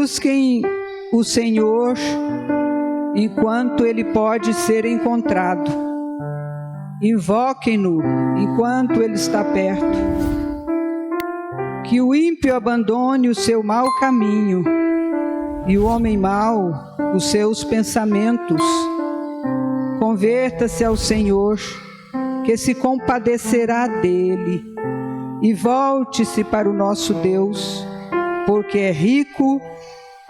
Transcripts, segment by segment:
Busquem o Senhor enquanto Ele pode ser encontrado. Invoquem-no enquanto Ele está perto. Que o ímpio abandone o seu mau caminho e o homem mau os seus pensamentos. Converta-se ao Senhor, que se compadecerá dele, e volte-se para o nosso Deus, porque é rico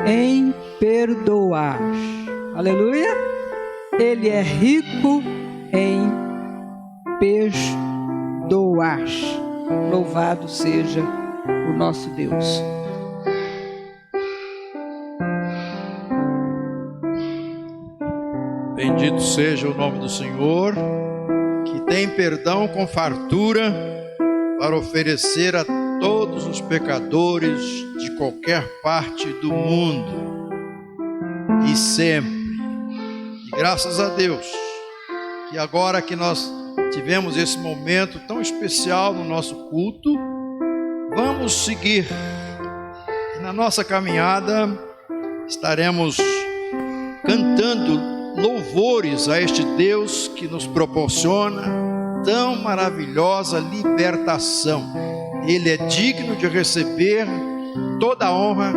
em perdoar. Aleluia! Ele é rico em perdoar. Louvado seja o nosso Deus. Bendito seja o nome do Senhor, que tem perdão com fartura para oferecer a todos os pecadores de qualquer parte do mundo e sempre. E graças a Deus, que agora que nós tivemos esse momento tão especial no nosso culto, vamos seguir. E na nossa caminhada estaremos cantando louvores a este Deus que nos proporciona tão maravilhosa libertação. Ele é digno de receber toda a honra,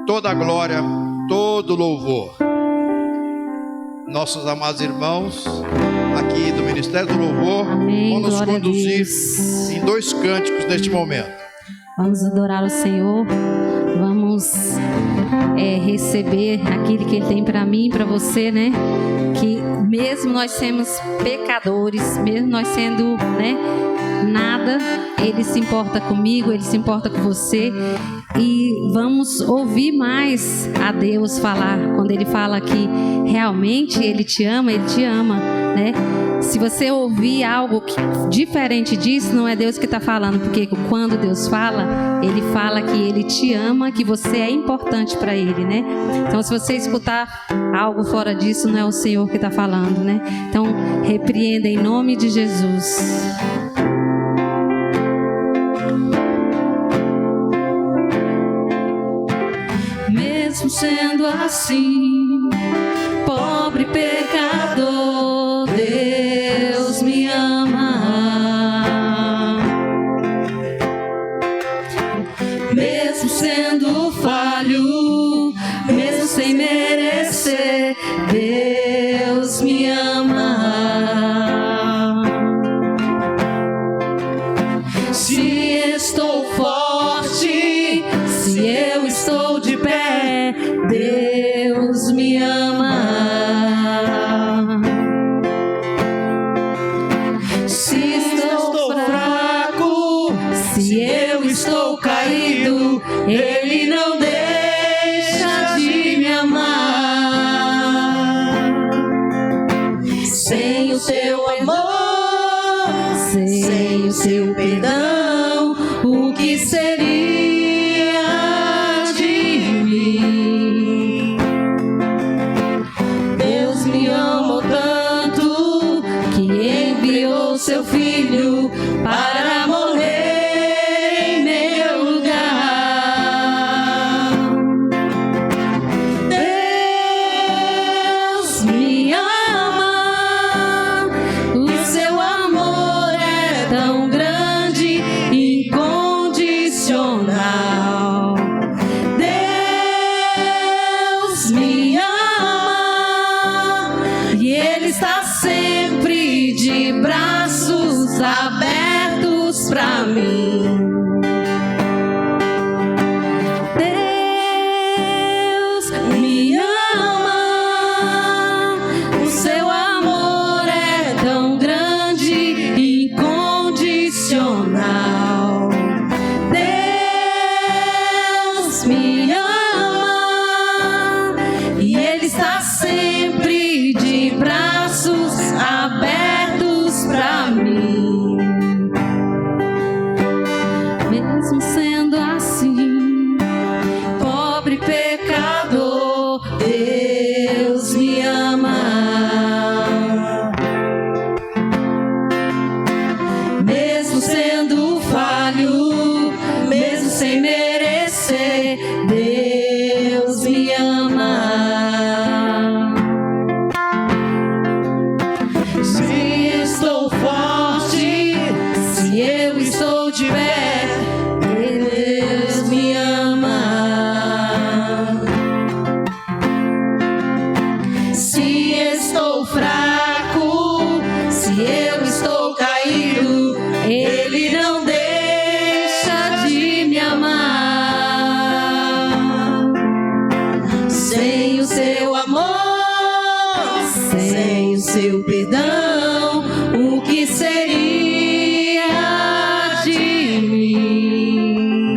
toda a glória, todo o louvor. Nossos amados irmãos aqui do Ministério do Louvor, amém, vão nos conduzir em 2 cânticos neste momento. Vamos adorar o Senhor, vamos receber aquilo que Ele tem para mim e para você, né? Que mesmo nós sermos pecadores, mesmo nós sendo, né, nada, Ele se importa comigo, Ele se importa com você. E vamos ouvir mais a Deus falar, quando Ele fala que realmente Ele te ama, né? Se você ouvir algo diferente disso, não é Deus que está falando, porque quando Deus fala, Ele fala que Ele te ama, que você é importante para Ele, né? Então, se você escutar algo fora disso, não é o Senhor que está falando, né? Então, repreenda em nome de Jesus. Mesmo sendo assim, pobre pecador, Deus me ama. Mesmo sendo falho, mesmo sem merecer, Deus me ama. Se estou forte, se eu estou de pé, Deus me ama. Se estou fraco, se eu estou caído, Ele não deixa de me amar. Sem o teu amor, sem o seu perdão, o que seria de mim? Deus me amou tanto que enviou seu filho para morrer em meu lugar. Deus me ama, o seu amor é tão grande, incondicional. Deus me ama e Ele está sempre de braços abertos para mim. Deus me ama, o seu amor é tão grande, incondicional. Deus me ama e Ele está sempre de braços abertos para mim. seu amor, sem o seu perdão, o que seria de mim?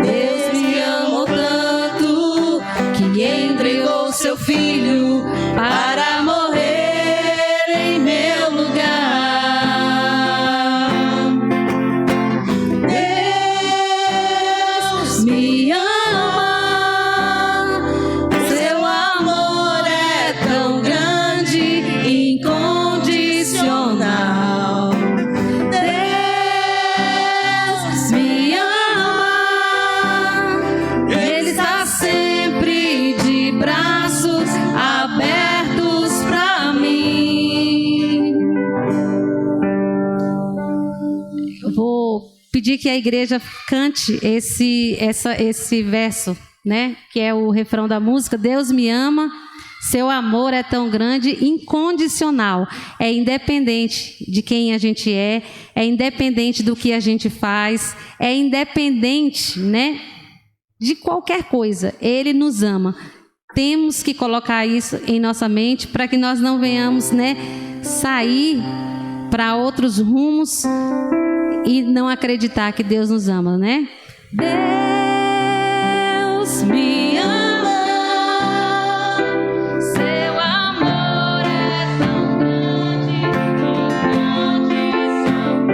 Deus me amou tanto que entregou seu filho para morrer em meu lugar. Deus me ama, seu amor é tão grande, incondicional. Deus me ama, Ele está sempre de braços abertos para mim. Eu vou pedir que a igreja cante esse verso, né? Que é o refrão da música. Deus me ama, seu amor é tão grande, incondicional. É independente de quem a gente é independente do que a gente faz, é independente, né? De qualquer coisa. Ele nos ama. Temos que colocar isso em nossa mente para que nós não venhamos, né, sair para outros rumos e não acreditar que Deus nos ama, né? Deus me ama, seu amor é tão grande, incondicional.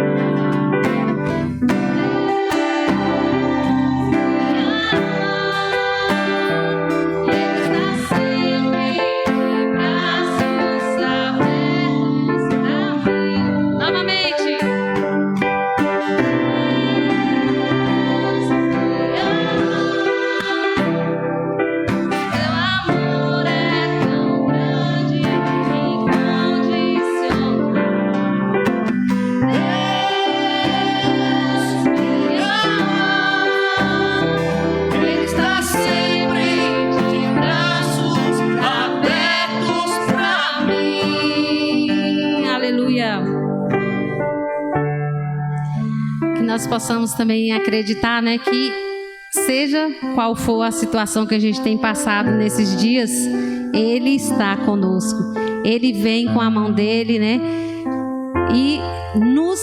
Ele está sempre de braços abertos pra mim. Novamente. Seu amor é tão grande, incondicional. Deus me ama, Ele está sempre de braços abertos pra mim. Aleluia. Que nós possamos também acreditar, né, que seja qual for a situação que a gente tem passado nesses dias, Ele está conosco. Ele vem com a mão dele, né, e nos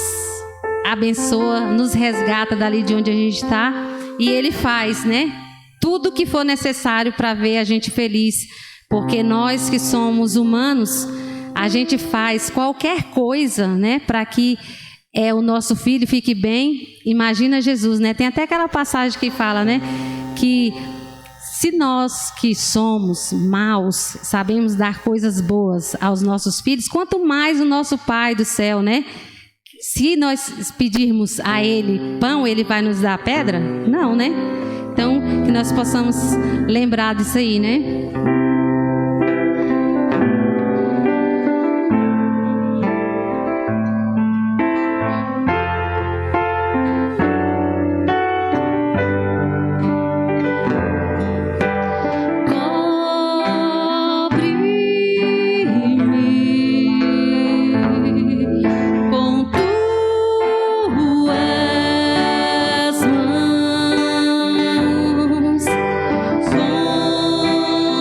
abençoa, nos resgata dali de onde a gente está, e Ele faz, né, tudo que for necessário para ver a gente feliz, porque nós que somos humanos, a gente faz qualquer coisa, né, para que o nosso filho fique bem. Imagina Jesus, né? Tem até aquela passagem que fala, né, que se nós que somos maus sabemos dar coisas boas aos nossos filhos, quanto mais o nosso Pai do céu, né? Se nós pedirmos a Ele pão, Ele vai nos dar pedra? Não, né? Então, que nós possamos lembrar disso aí, né? Com tuas mãos, com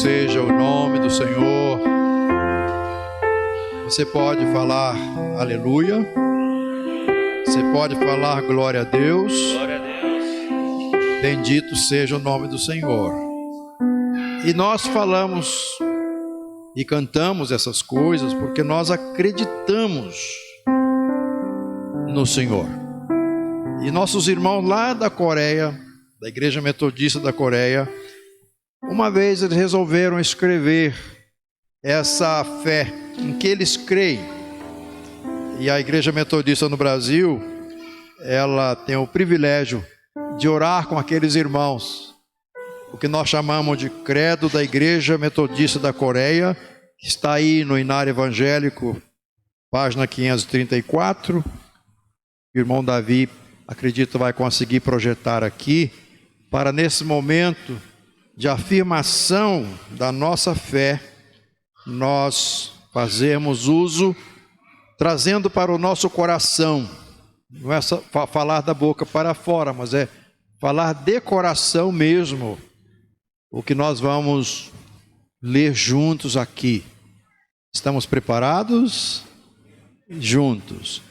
seja o nome do Senhor. Você pode falar aleluia. Você pode falar glória a Deus. Glória a Deus. Bendito seja o nome do Senhor. E nós falamos e cantamos essas coisas porque nós acreditamos no Senhor. E nossos irmãos lá da Coreia, da Igreja Metodista da Coreia, uma vez eles resolveram escrever essa fé em que eles creem. E a Igreja Metodista no Brasil, ela tem o privilégio de orar com aqueles irmãos, o que nós chamamos de credo da Igreja Metodista da Coreia, que está aí no Inário Evangélico, página 534. O irmão Davi, acredito, vai conseguir projetar aqui, para nesse momento de afirmação da nossa fé, nós fazemos uso, trazendo para o nosso coração, não é só falar da boca para fora, mas é falar de coração mesmo, o que nós vamos ler juntos aqui. Estamos preparados? Juntos.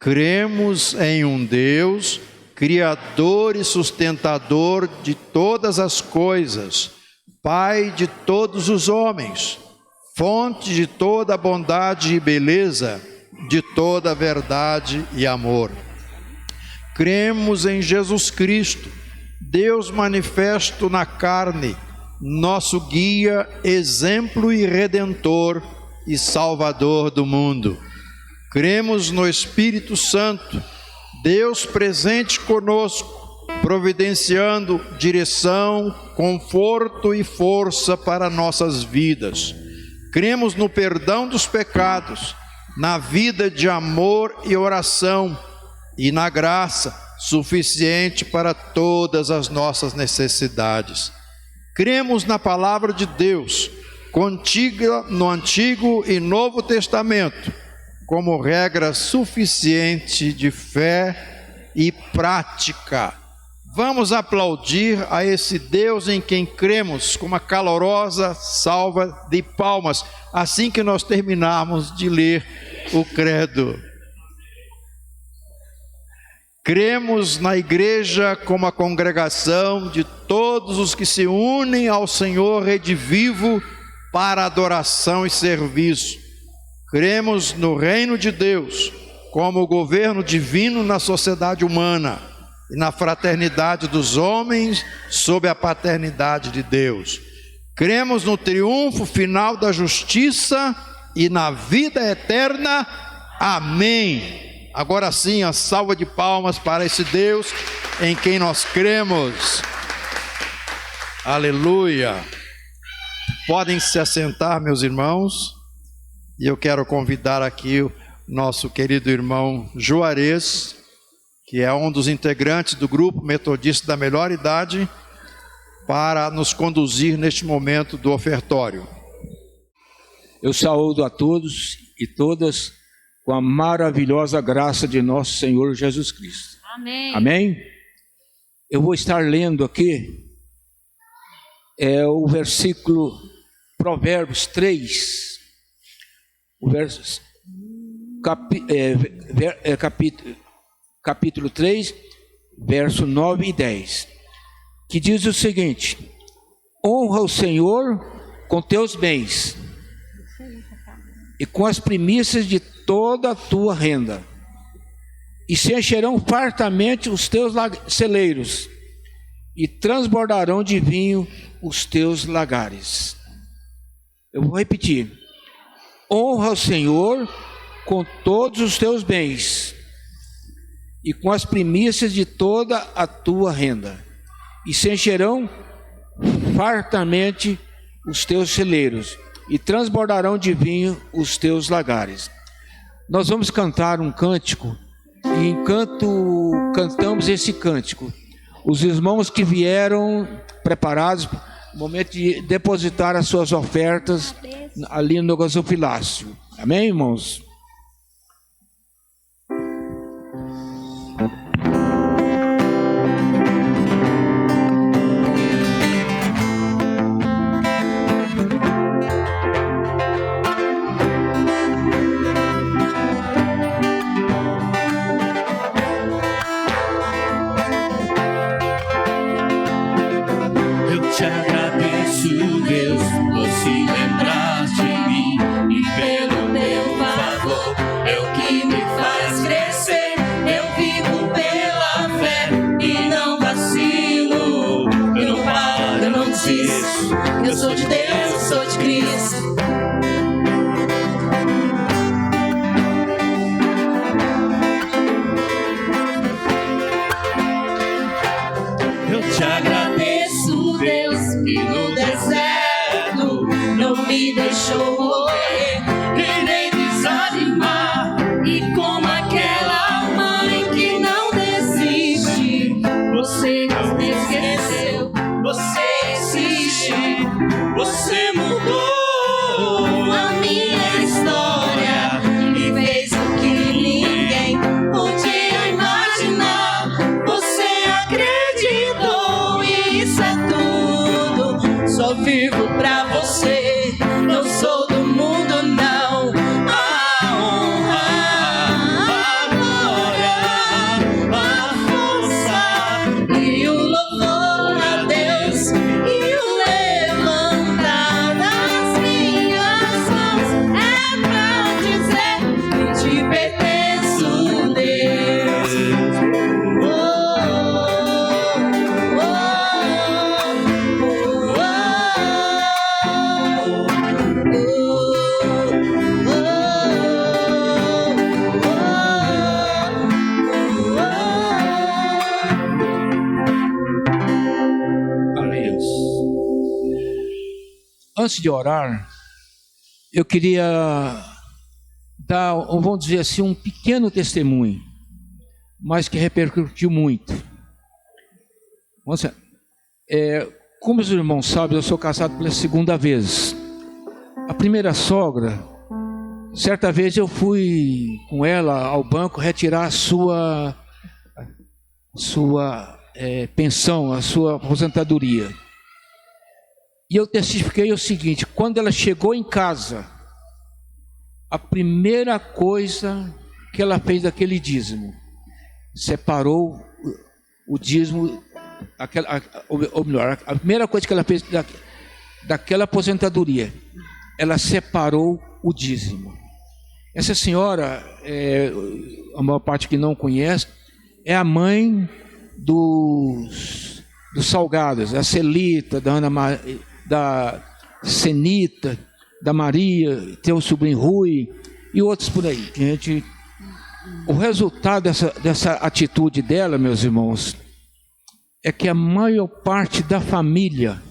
Cremos em um Deus, Criador e sustentador de todas as coisas, Pai de todos os homens, fonte de toda bondade e beleza, de toda verdade e amor. Cremos em Jesus Cristo, Deus manifesto na carne, nosso guia, exemplo e redentor e salvador do mundo. Cremos no Espírito Santo, Deus presente conosco, providenciando direção, conforto e força para nossas vidas. Cremos no perdão dos pecados, na vida de amor e oração e na graça suficiente para todas as nossas necessidades. Cremos na palavra de Deus, contida no Antigo e Novo Testamento, como regra suficiente de fé e prática. Vamos aplaudir a esse Deus em quem cremos com uma calorosa salva de palmas, assim que nós terminarmos de ler o credo. Cremos na igreja como a congregação de todos os que se unem ao Senhor Rede Vivo para adoração e serviço. Cremos no reino de Deus como o governo divino na sociedade humana e na fraternidade dos homens sob a paternidade de Deus. Cremos no triunfo final da justiça e na vida eterna. Amém. Agora sim, a salva de palmas para esse Deus em quem nós cremos. Aleluia. Podem se assentar, meus irmãos. E eu quero convidar aqui o nosso querido irmão Juarez, que é um dos integrantes do grupo metodista da melhor idade, para nos conduzir neste momento do ofertório. Eu saúdo a todos e todas com a maravilhosa graça de nosso Senhor Jesus Cristo. Amém. Amém? Eu vou estar lendo aqui o versículo Provérbios 3, o verso, capítulo 3, verso 9 e 10, que diz o seguinte: honra o Senhor com teus bens e com as primícias de toda a tua renda, e se encherão fartamente os teus celeiros, e transbordarão de vinho os teus lagares. Eu vou repetir: honra o Senhor com todos os teus bens e com as primícias de toda a tua renda, e se encherão fartamente os teus celeiros, e transbordarão de vinho os teus lagares. Nós vamos cantar um cântico, e enquanto cantamos esse cântico, os irmãos que vieram preparados, no momento de depositar as suas ofertas ali no gasofilácio. Amém, irmãos? Deus, eu sou de Cristo. Eu te agradeço, Deus, que no deserto não me deixou morrer e nem desanimar. e como aquela mãe que não desiste, você não me esqueceu, você existe. Você mudou A minha história e fez o que ninguém podia imaginar. Você acreditou e isso é tudo. Só vivo pra você, não sou do mundo não. A honra, a glória, a força e o louvor a Deus e o levantar das minhas mãos é pra dizer que te pertenço, Deus. Aleluia. Antes de orar, eu queria dar, vamos dizer assim, um pequeno testemunho, mas que repercutiu muito. Como os irmãos sabem, eu sou casado pela segunda vez. A primeira sogra, certa vez eu fui com ela ao banco retirar a sua pensão, a sua aposentadoria. E eu testifiquei o seguinte: quando ela chegou em casa, a primeira coisa que ela fez daquele dízimo, separou o dízimo, ou melhor, a primeira coisa que ela fez daquela aposentadoria, ela separou o dízimo. Essa senhora, a maior parte que não conhece, é a mãe dos salgados, a Celita, da Senita, da Maria, tem o sobrinho Rui e outros por aí. O resultado dessa atitude dela, meus irmãos, é que a maior parte da família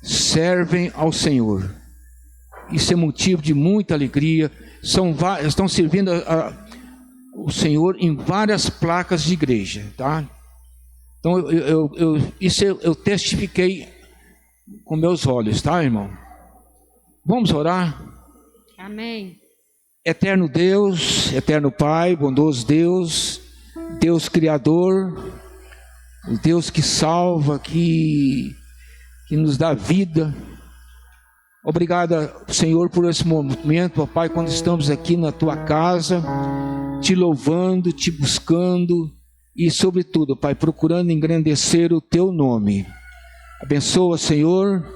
servem ao Senhor. Isso é motivo de muita alegria. Estão servindo o Senhor em várias placas de igreja, tá? Então eu testifiquei com meus olhos, tá, irmão? Vamos orar? Amém. Eterno Deus, eterno Pai, bondoso Deus, Deus Criador, o Deus que salva, que nos dá vida. Obrigado, Senhor, por esse momento, ó Pai, quando estamos aqui na Tua casa, Te louvando, Te buscando e, sobretudo, Pai, procurando engrandecer o Teu nome. Abençoa, Senhor,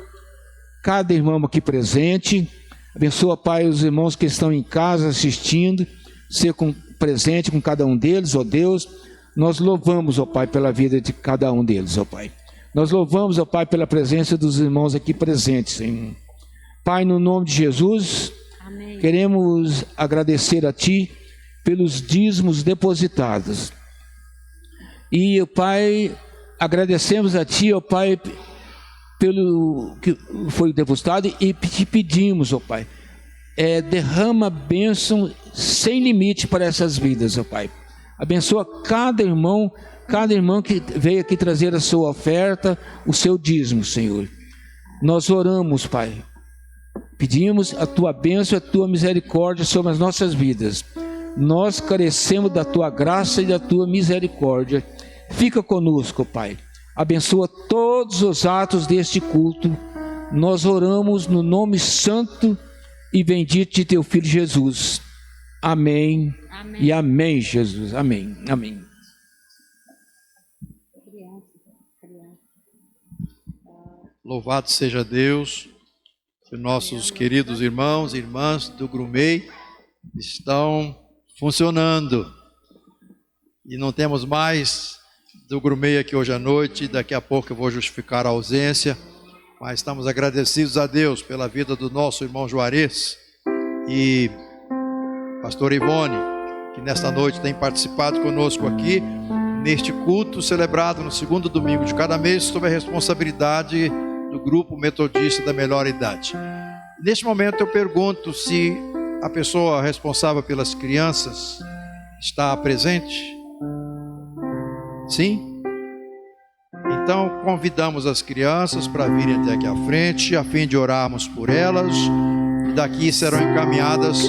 cada irmão aqui presente. Abençoa, Pai, os irmãos que estão em casa assistindo. Ser presente com cada um deles, ó Deus. Nós louvamos, ó Pai, pela vida de cada um deles, ó Pai. Nós louvamos, ó Pai, pela presença dos irmãos aqui presentes, Senhor. Pai, no nome de Jesus, amém. Queremos agradecer a Ti pelos dízimos depositados. E, Pai, agradecemos a Ti, ó Pai, pelo que foi depositado e Te pedimos, ó Pai, derrama bênção sem limite para essas vidas, ó Pai. Abençoa cada irmão que veio aqui trazer a sua oferta, o seu dízimo, Senhor. Nós oramos, Pai. Pedimos a Tua bênção e a Tua misericórdia sobre as nossas vidas. Nós carecemos da Tua graça e da Tua misericórdia. Fica conosco, Pai. Abençoa todos os atos deste culto. Nós oramos no nome santo e bendito de Teu Filho Jesus. Amém. Amém. E amém, Jesus. Amém. Amém. Louvado seja Deus, que nossos queridos irmãos e irmãs do Grumei estão funcionando. E não temos mais do Grumei aqui hoje à noite. Daqui a pouco eu vou justificar a ausência. mas estamos agradecidos a Deus pela vida do nosso irmão Juarez e pastor Ivone, que nesta noite tem participado conosco aqui, neste culto celebrado no segundo domingo de cada mês, sob a responsabilidade do grupo metodista da melhor idade. Neste momento eu pergunto se a pessoa responsável pelas crianças está presente. Sim? Então convidamos as crianças para virem até aqui à frente, a fim de orarmos por elas, e daqui serão encaminhadas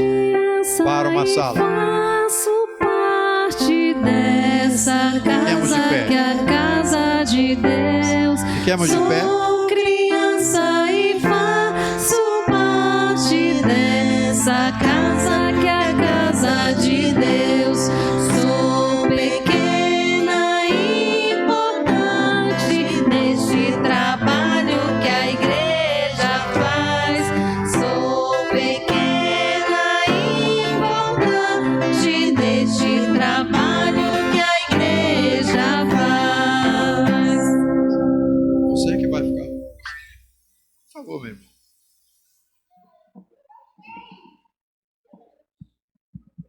para uma sala. Faço parte dessa casa, que é a casa de Deus. Fiquemos de pé. Sou criança e faço parte dessa casa, que é a casa de Deus. Sou pequena e importante neste trabalho que a igreja faz. Sou pequena e importante neste trabalho que a igreja faz. Você que vai ficar. Por favor, meu irmão.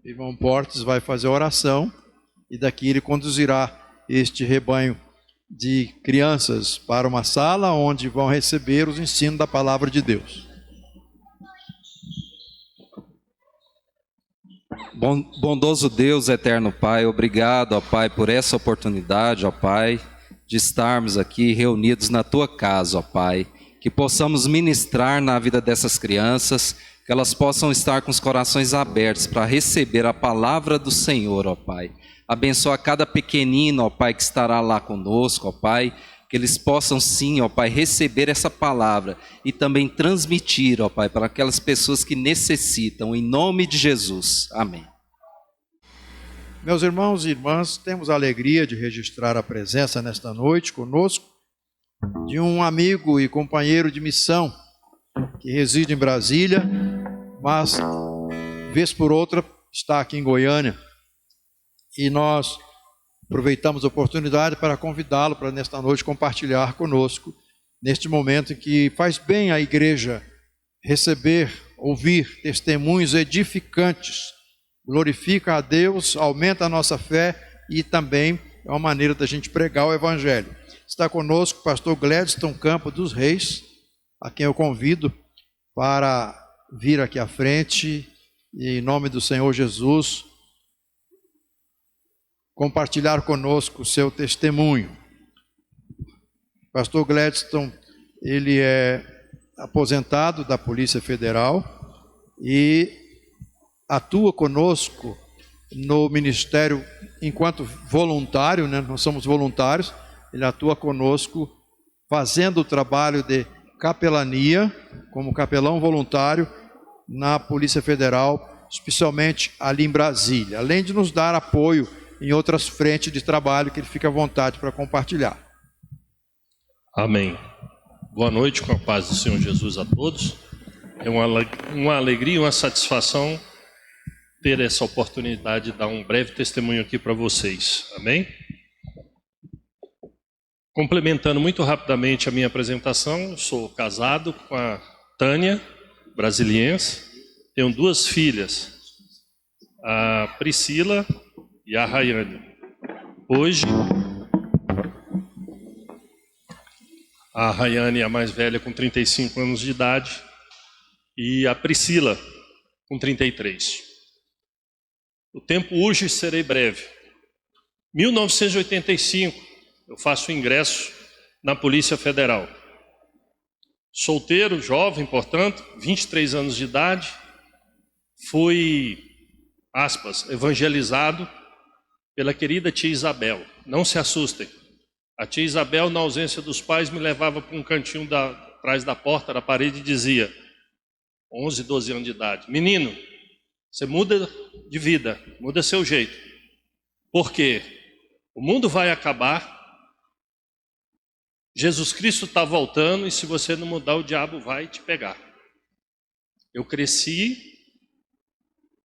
Irmão Portes vai fazer a oração e daqui ele conduzirá este rebanho de crianças para uma sala onde vão receber os ensinos da palavra de Deus. Bondoso Deus, eterno Pai, obrigado, ó Pai, por essa oportunidade, ó Pai, de estarmos aqui reunidos na Tua casa, ó Pai, que possamos ministrar na vida dessas crianças, que elas possam estar com os corações abertos para receber a palavra do Senhor, ó Pai. Abençoa cada pequenino, ó Pai, que estará lá conosco, ó Pai, que eles possam sim, ó Pai, receber essa palavra e também transmitir, ó Pai, para aquelas pessoas que necessitam, em nome de Jesus. Amém. Meus irmãos e irmãs, temos a alegria de registrar a presença nesta noite conosco de um amigo e companheiro de missão que reside em Brasília, mas vez por outra está aqui em Goiânia, e nós aproveitamos a oportunidade para convidá-lo para nesta noite compartilhar conosco, neste momento em que faz bem a igreja receber, ouvir testemunhos edificantes, glorifica a Deus, aumenta a nossa fé e também é uma maneira da gente pregar o Evangelho. Está conosco o pastor Gladstone Campos dos Reis, a quem eu convido para vir aqui à frente e, em nome do Senhor Jesus, compartilhar conosco o seu testemunho. Pastor Gladstone, ele é aposentado da Polícia Federal e atua conosco no ministério enquanto voluntário, né? Nós somos voluntários, ele atua conosco fazendo o trabalho de capelania, como capelão voluntário na Polícia Federal, especialmente ali em Brasília, além de nos dar apoio em outras frentes de trabalho que ele fica à vontade para compartilhar. Amém. Boa noite, com a paz do Senhor Jesus a todos. É uma alegria e uma satisfação ter essa oportunidade de dar um breve testemunho aqui para vocês. Amém? Complementando muito rapidamente a minha apresentação, eu sou casado com a Tânia, brasiliense, tenho duas filhas, a Priscila e a Rayane. Hoje, a Rayane é a mais velha, com 35 anos de idade, e a Priscila com 33. O tempo urge e serei breve. 1985, eu faço o ingresso na Polícia Federal. Solteiro, jovem, portanto, 23 anos de idade, fui, aspas, evangelizado pela querida tia Isabel. Não se assustem. A tia Isabel, na ausência dos pais, me levava para um cantinho atrás da porta, da parede, e dizia, 11, 12 anos de idade, menino, você muda de vida, muda seu jeito. Por quê? O mundo vai acabar, Jesus Cristo está voltando, e se você não mudar, o diabo vai te pegar. Eu cresci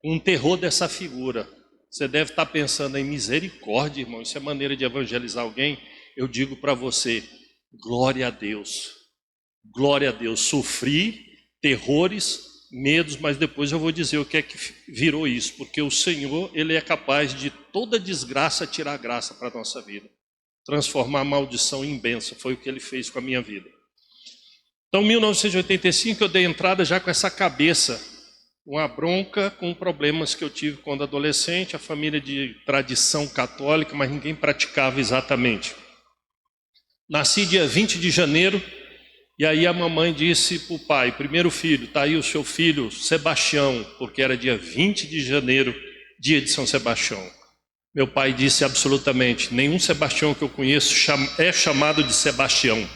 com um terror dessa figura. Você deve estar pensando em misericórdia, irmão, isso é maneira de evangelizar alguém. Eu digo para você, glória a Deus. Glória a Deus, sofri terrores, medos, mas depois eu vou dizer o que é que virou isso, porque o Senhor, Ele é capaz de toda desgraça tirar graça para a nossa vida, transformar a maldição em bênção, foi o que Ele fez com a minha vida. Então, em 1985, eu dei entrada já com essa cabeça, uma bronca com problemas que eu tive quando adolescente, a família de tradição católica, mas ninguém praticava exatamente. Nasci dia 20 de janeiro, e aí a mamãe disse para o pai, primeiro filho, está aí o seu filho Sebastião, porque era dia 20 de janeiro, dia de São Sebastião. Meu pai disse absolutamente, nenhum Sebastião que eu conheço é chamado de Sebastião.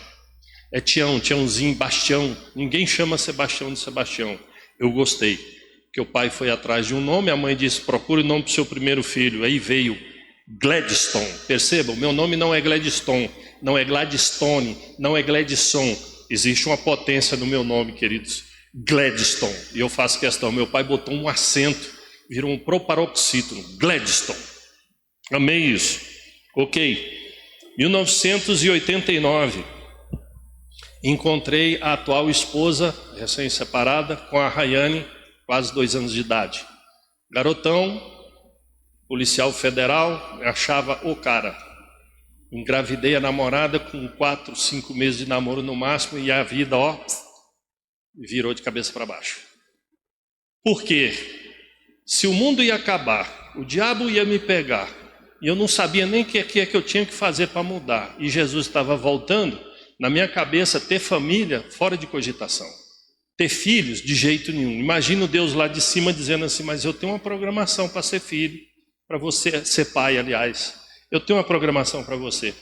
É Tião, Tiãozinho, Bastião, ninguém chama Sebastião de Sebastião. Eu gostei, porque o pai foi atrás de um nome, a mãe disse, procure o nome para o seu primeiro filho, aí veio Gladstone. Perceba, o meu nome não é Gladstone, não é Gladstone, não é Gladson. Existe uma potência no meu nome, queridos, Gladstone. E eu faço questão, meu pai botou um acento, virou um proparoxítono, Gladstone. Amei isso. Ok. 1989, encontrei a atual esposa, recém-separada, com a Rayane, quase 2 anos de idade. Garotão, policial federal, achava o cara. Engravidei a namorada com 4, 5 meses de namoro no máximo e a vida, virou de cabeça para baixo. Por quê? Se o mundo ia acabar, o diabo ia me pegar, e eu não sabia nem o que é que eu tinha que fazer para mudar, e Jesus estava voltando, na minha cabeça, ter família fora de cogitação. Ter filhos, de jeito nenhum. Imagina o Deus lá de cima dizendo assim, mas eu tenho uma programação para ser filho, para você ser pai, aliás. Eu tenho uma programação para você.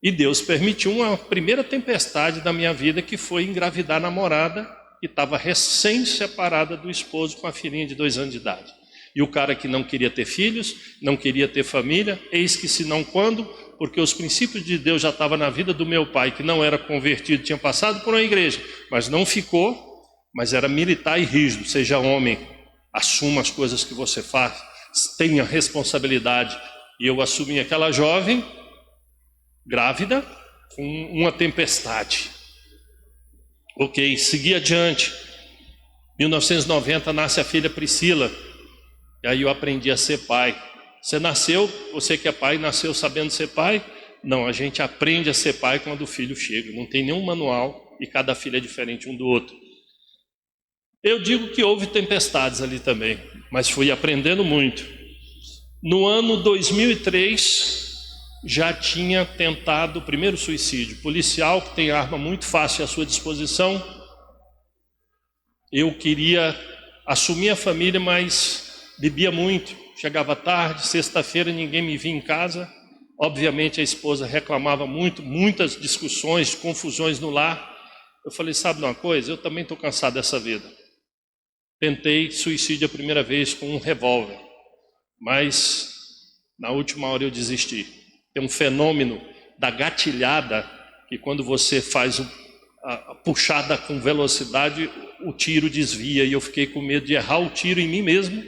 E Deus permitiu uma primeira tempestade da minha vida, que foi engravidar a namorada, que estava recém-separada do esposo com a filhinha de 2 anos de idade. E o cara que não queria ter filhos, não queria ter família, eis que se não quando, porque os princípios de Deus já estavam na vida do meu pai, que não era convertido, tinha passado por uma igreja, mas não ficou, mas era militar e rígido, seja homem, assuma as coisas que você faz, tenha responsabilidade. E eu assumi aquela jovem, grávida, com uma tempestade. Ok, segui adiante. 1990 nasce a filha Priscila, e aí eu aprendi a ser pai. Você nasceu, você que é pai, nasceu sabendo ser pai? Não, a gente aprende a ser pai quando o filho chega. Não tem nenhum manual e cada filho é diferente um do outro. Eu digo que houve tempestades ali também, mas fui aprendendo muito. No ano 2003, já tinha tentado o primeiro suicídio. Policial que tem arma muito fácil à sua disposição. Eu queria assumir a família, mas bebia muito. Chegava tarde, sexta-feira ninguém me via em casa. Obviamente a esposa reclamava muito, muitas discussões, confusões no lar. Eu falei, sabe de uma coisa? Eu também estou cansado dessa vida. Tentei suicídio a primeira vez com um revólver, mas na última hora eu desisti. Tem um fenômeno da gatilhada, que quando você faz a puxada com velocidade, o tiro desvia, e eu fiquei com medo de errar o tiro em mim mesmo,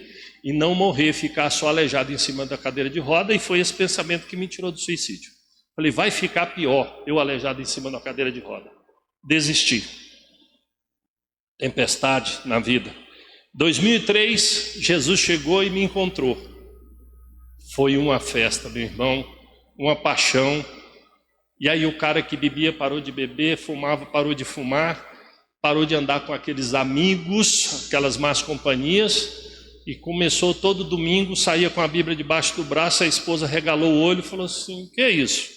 e não morrer, ficar só aleijado em cima da cadeira de roda, e foi esse pensamento que me tirou do suicídio. Falei, vai ficar pior, eu aleijado em cima da cadeira de roda. Desisti. Tempestade na vida. 2003, Jesus chegou e me encontrou. Foi uma festa, meu irmão, uma paixão. E aí o cara que bebia parou de beber, fumava, parou de fumar, parou de andar com aqueles amigos, aquelas más companhias, e começou todo domingo, saía com a Bíblia debaixo do braço, a esposa regalou o olho e falou assim, o que é isso?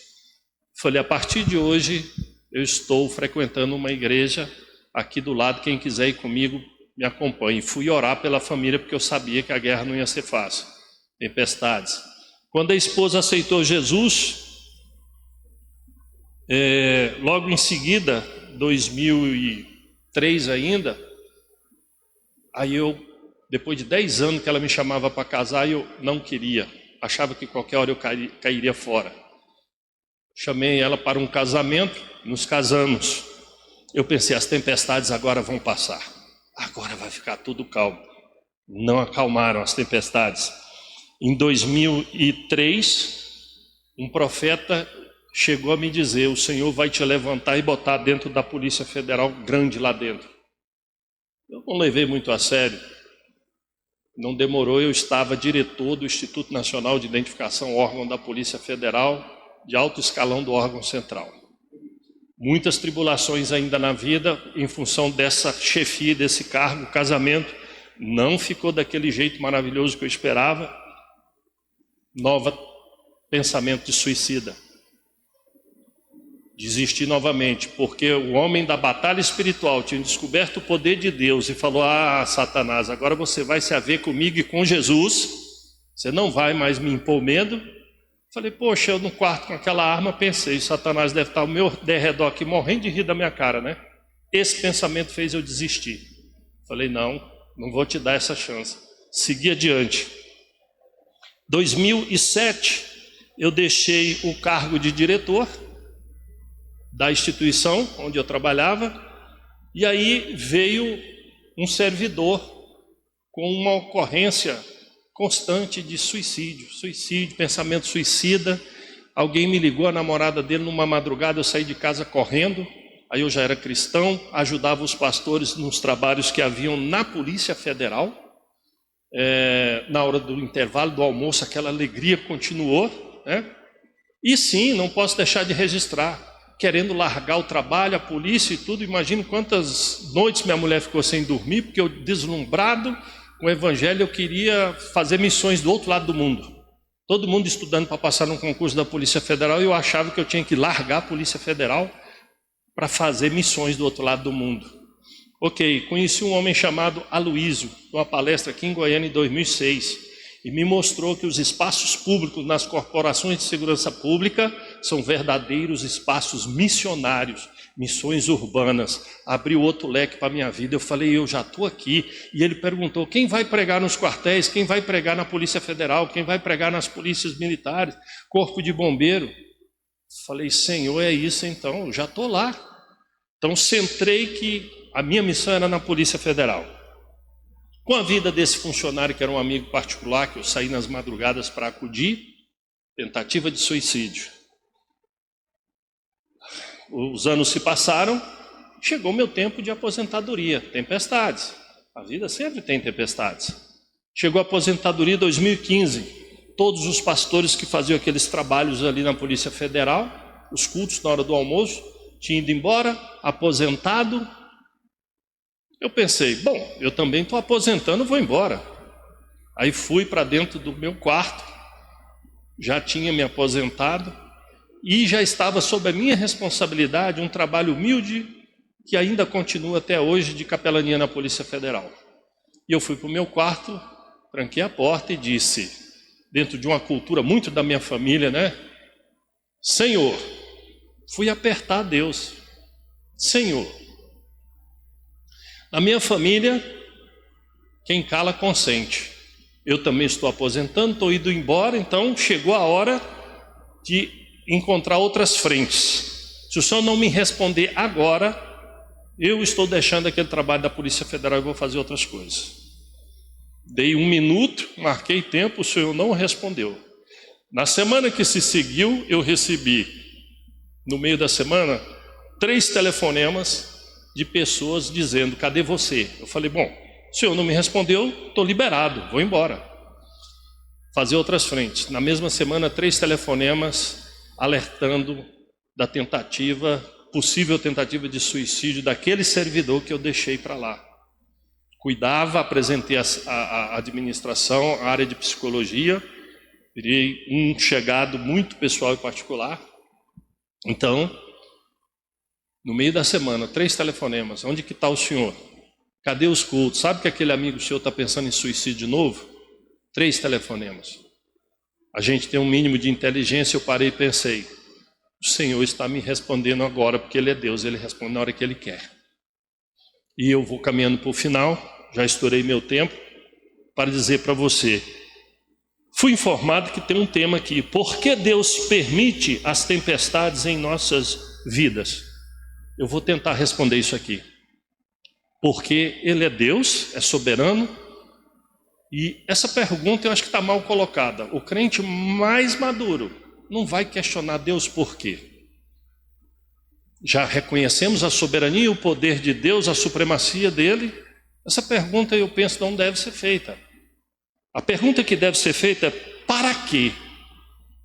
Falei, a partir de hoje eu estou frequentando uma igreja aqui do lado, quem quiser ir comigo, me acompanhe. Fui orar pela família, porque eu sabia que a guerra não ia ser fácil. Tempestades. Quando a esposa aceitou Jesus, logo em seguida, 2003 ainda, aí depois de 10 anos que ela me chamava para casar, eu não queria, achava que qualquer hora eu cairia fora. Chamei ela para um casamento, nos casamos. Eu pensei, as tempestades agora vão passar, agora vai ficar tudo calmo. Não acalmaram as tempestades. Em 2003, um profeta chegou a me dizer: o Senhor vai te levantar e botar dentro da Polícia Federal grande lá dentro. Eu não levei muito a sério. Não demorou, eu estava diretor do Instituto Nacional de Identificação, órgão da Polícia Federal, de alto escalão do órgão central. Muitas tribulações ainda na vida, em função dessa chefia, desse cargo. O casamento não ficou daquele jeito maravilhoso que eu esperava. Novo pensamento de suicida. Desisti novamente, porque o homem da batalha espiritual tinha descoberto o poder de Deus e falou: ah, Satanás, agora você vai se haver comigo e com Jesus, você não vai mais me impor medo. Falei: poxa, eu no quarto com aquela arma pensei, Satanás deve estar ao meu derredor aqui morrendo de rir da minha cara, né? Esse pensamento fez eu desistir. Falei: não vou te dar essa chance. Segui adiante. 2007, eu deixei o cargo de diretor da instituição onde eu trabalhava, e aí veio um servidor com uma ocorrência constante de suicídio, pensamento suicida. Alguém me ligou, a namorada dele, numa madrugada. Eu saí de casa correndo, aí eu já era cristão, ajudava os pastores nos trabalhos que haviam na Polícia Federal. Na hora do intervalo do almoço, aquela alegria continuou, né? E sim, não posso deixar de registrar, querendo largar o trabalho, a polícia e tudo. Imagino quantas noites minha mulher ficou sem dormir, porque eu, deslumbrado com o evangelho, eu queria fazer missões do outro lado do mundo. Todo mundo estudando para passar num concurso da Polícia Federal, e eu achava que eu tinha que largar a Polícia Federal para fazer missões do outro lado do mundo. Ok, conheci um homem chamado Aloísio, numa palestra aqui em Goiânia em 2006, e me mostrou que os espaços públicos nas corporações de segurança pública são verdadeiros espaços missionários, missões urbanas. Abriu outro leque para a minha vida. Eu falei: eu já estou aqui. E ele perguntou: quem vai pregar nos quartéis? Quem vai pregar na Polícia Federal? Quem vai pregar nas polícias militares? Corpo de bombeiro? Falei: Senhor, é isso então, eu já estou lá. Então centrei que a minha missão era na Polícia Federal. Com a vida desse funcionário, que era um amigo particular, que eu saí nas madrugadas para acudir, tentativa de suicídio. Os anos se passaram, chegou meu tempo de aposentadoria. Tempestades, a vida sempre tem tempestades. Chegou a aposentadoria em 2015. Todos os pastores que faziam aqueles trabalhos ali na Polícia Federal, os cultos na hora do almoço, tinham ido embora, aposentado. Eu pensei: bom, eu também estou aposentando, vou embora. Aí fui para dentro do meu quarto, já tinha me aposentado, e já estava sob a minha responsabilidade um trabalho humilde, que ainda continua até hoje, de capelania na Polícia Federal. E eu fui para o meu quarto, tranquei a porta e disse, dentro de uma cultura muito da minha família, né? Senhor, fui apertar a Deus. Senhor, na minha família, quem cala consente. Eu também estou aposentando, estou indo embora, então chegou a hora de encontrar outras frentes. Se o senhor não me responder agora, eu estou deixando aquele trabalho da Polícia Federal e vou fazer outras coisas. Dei 1 minuto, marquei tempo, o senhor não respondeu. Na semana que se seguiu, eu recebi, no meio da semana, 3 telefonemas de pessoas dizendo: cadê você? Eu falei: bom, o senhor não me respondeu, estou liberado, vou embora. Fazer outras frentes. Na mesma semana, 3 telefonemas alertando da possível tentativa de suicídio daquele servidor que eu deixei para lá. Cuidava, apresentei a administração, a área de psicologia, virei um chegado muito pessoal e particular. Então, no meio da semana, 3 telefonemas: onde que está o senhor? Cadê os cultos? Sabe que aquele amigo seu está pensando em suicídio de novo? 3 telefonemas. A gente tem um mínimo de inteligência. Eu parei e pensei: o Senhor está me respondendo agora, porque Ele é Deus, Ele responde na hora que Ele quer. E eu vou caminhando para o final, já estourei meu tempo, para dizer para você, fui informado que tem um tema aqui: por que Deus permite as tempestades em nossas vidas? Eu vou tentar responder isso aqui. Porque Ele é Deus, é soberano, e essa pergunta eu acho que está mal colocada. O crente mais maduro não vai questionar Deus por quê. Já reconhecemos a soberania e o poder de Deus, a supremacia dele. Essa pergunta, eu penso, não deve ser feita. A pergunta que deve ser feita é: para quê?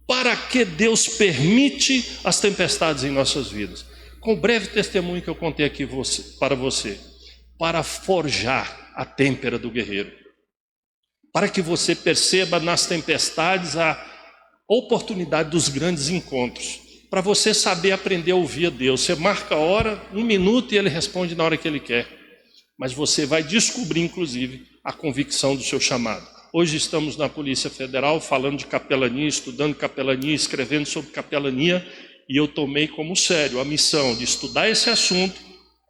Para que Deus permite as tempestades em nossas vidas? Com o breve testemunho que eu contei aqui para você, para forjar a têmpera do guerreiro, para que você perceba nas tempestades a oportunidade dos grandes encontros, para você saber aprender a ouvir a Deus. Você marca a hora, 1 minuto, e Ele responde na hora que Ele quer. Mas você vai descobrir, inclusive, a convicção do seu chamado. Hoje estamos na Polícia Federal falando de capelania, estudando capelania, escrevendo sobre capelania, e eu tomei como sério a missão de estudar esse assunto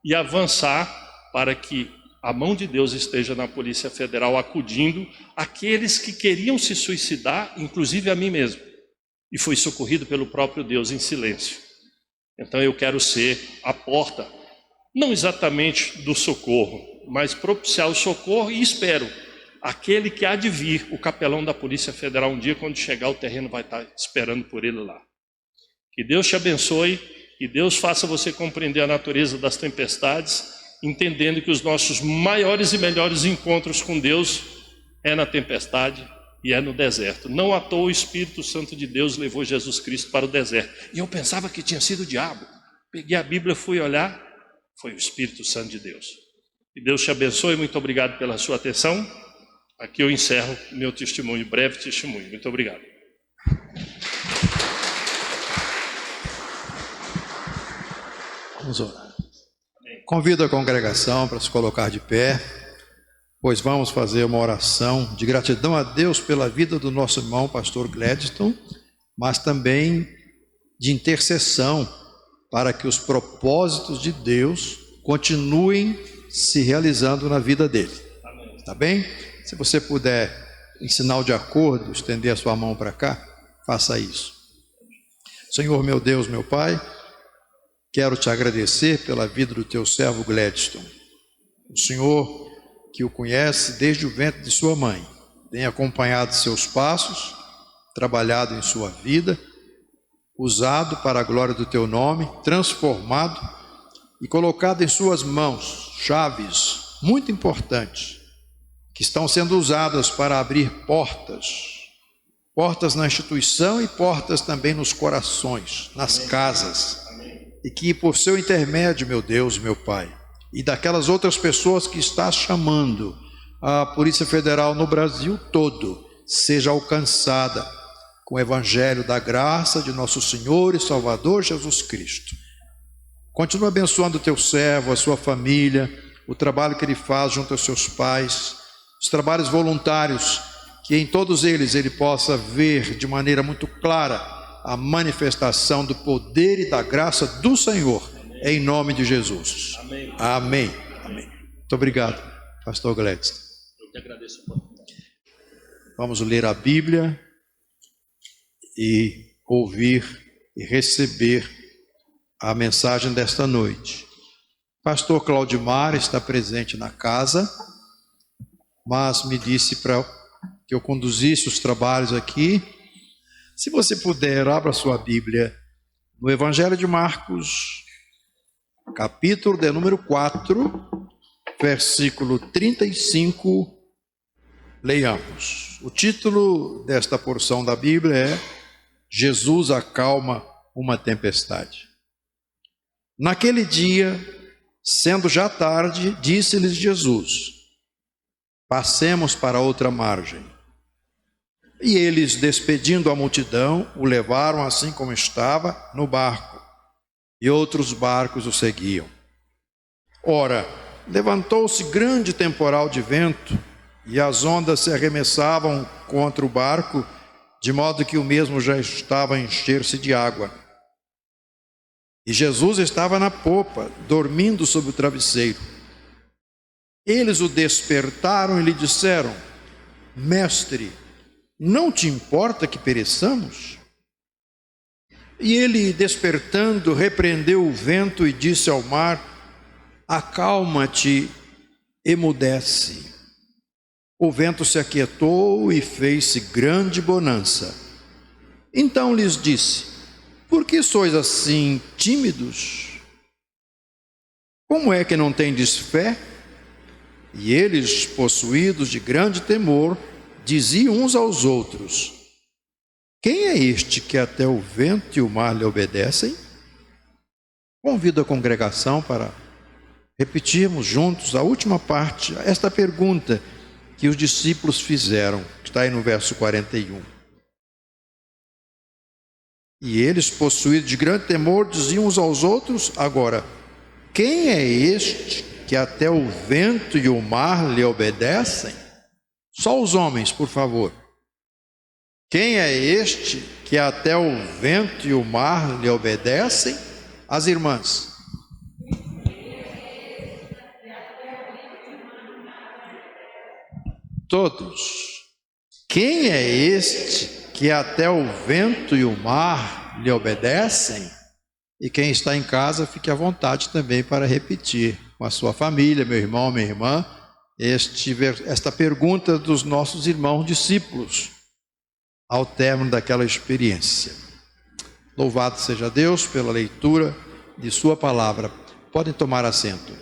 e avançar para que a mão de Deus esteja na Polícia Federal acudindo aqueles que queriam se suicidar, inclusive a mim mesmo. E fui socorrido pelo próprio Deus em silêncio. Então eu quero ser a porta, não exatamente do socorro, mas propiciar o socorro, e espero aquele que há de vir, o capelão da Polícia Federal, um dia, quando chegar, o terreno vai estar esperando por ele lá. Que Deus te abençoe, que Deus faça você compreender a natureza das tempestades, entendendo que os nossos maiores e melhores encontros com Deus é na tempestade e é no deserto. Não à toa o Espírito Santo de Deus levou Jesus Cristo para o deserto. E eu pensava que tinha sido o diabo. Peguei a Bíblia, fui olhar, foi o Espírito Santo de Deus. Que Deus te abençoe, muito obrigado pela sua atenção. Aqui eu encerro meu testemunho, breve testemunho. Muito obrigado. Vamos orar. Convido a congregação para se colocar de pé, pois vamos fazer uma oração de gratidão a Deus pela vida do nosso irmão pastor Gladstone, mas também de intercessão para que os propósitos de Deus continuem se realizando na vida dele. Tá bem? Se você puder, em sinal de acordo, estender a sua mão para cá, faça isso. Senhor meu Deus, meu Pai, quero te agradecer pela vida do teu servo Gladstone. O Senhor, que o conhece desde o ventre de sua mãe, tem acompanhado seus passos, trabalhado em sua vida, usado para a glória do teu nome, transformado e colocado em suas mãos chaves muito importantes, que estão sendo usadas para abrir portas na instituição e portas também nos corações, nas casas. E que por seu intermédio, meu Deus, meu Pai, e daquelas outras pessoas que estás chamando, a Polícia Federal no Brasil todo seja alcançada com o Evangelho da graça de nosso Senhor e Salvador Jesus Cristo. Continua abençoando o teu servo, a sua família, o trabalho que ele faz junto aos seus pais, os trabalhos voluntários, que em todos eles ele possa ver de maneira muito clara a manifestação do poder e da graça do Senhor, em nome de Jesus. Amém. Amém. Amém. Muito obrigado, pastor Gladstone. Eu te agradeço. Vamos ler a Bíblia e ouvir e receber a mensagem desta noite. Pastor Claudimar está presente na casa, mas me disse para que eu conduzisse os trabalhos aqui. Se você puder, abra sua Bíblia no Evangelho de Marcos, capítulo de número 4, versículo 35, leiamos. O título desta porção da Bíblia é Jesus acalma uma tempestade. Naquele dia, sendo já tarde, disse-lhes Jesus: passemos para outra margem. E eles, despedindo a multidão, o levaram assim como estava no barco, e outros barcos o seguiam. Ora, levantou-se grande temporal de vento, e as ondas se arremessavam contra o barco, de modo que o mesmo já estava a encher-se de água. E Jesus estava na popa, dormindo sobre o travesseiro. Eles o despertaram e lhe disseram: Mestre, não te importa que pereçamos? E ele, despertando, repreendeu o vento e disse ao mar: acalma-te, emudece. O vento se aquietou e fez-se grande bonança. Então lhes disse: por que sois assim tímidos? Como é que não tendes fé? E eles, possuídos de grande temor, diziam uns aos outros: quem é este que até o vento e o mar lhe obedecem? Convido a congregação para repetirmos juntos a última parte, esta pergunta que os discípulos fizeram, que está aí no verso 41. E eles, possuídos de grande temor, diziam uns aos outros: agora, quem é este que até o vento e o mar lhe obedecem? Só os homens, por favor. Quem é este que até o vento e o mar lhe obedecem? As irmãs. Todos. Quem é este que até o vento e o mar lhe obedecem? E quem está em casa, fique à vontade também para repetir com a sua família, meu irmão, minha irmã, esta pergunta dos nossos irmãos discípulos, ao término daquela experiência. Louvado seja Deus pela leitura de sua palavra. Podem tomar assento.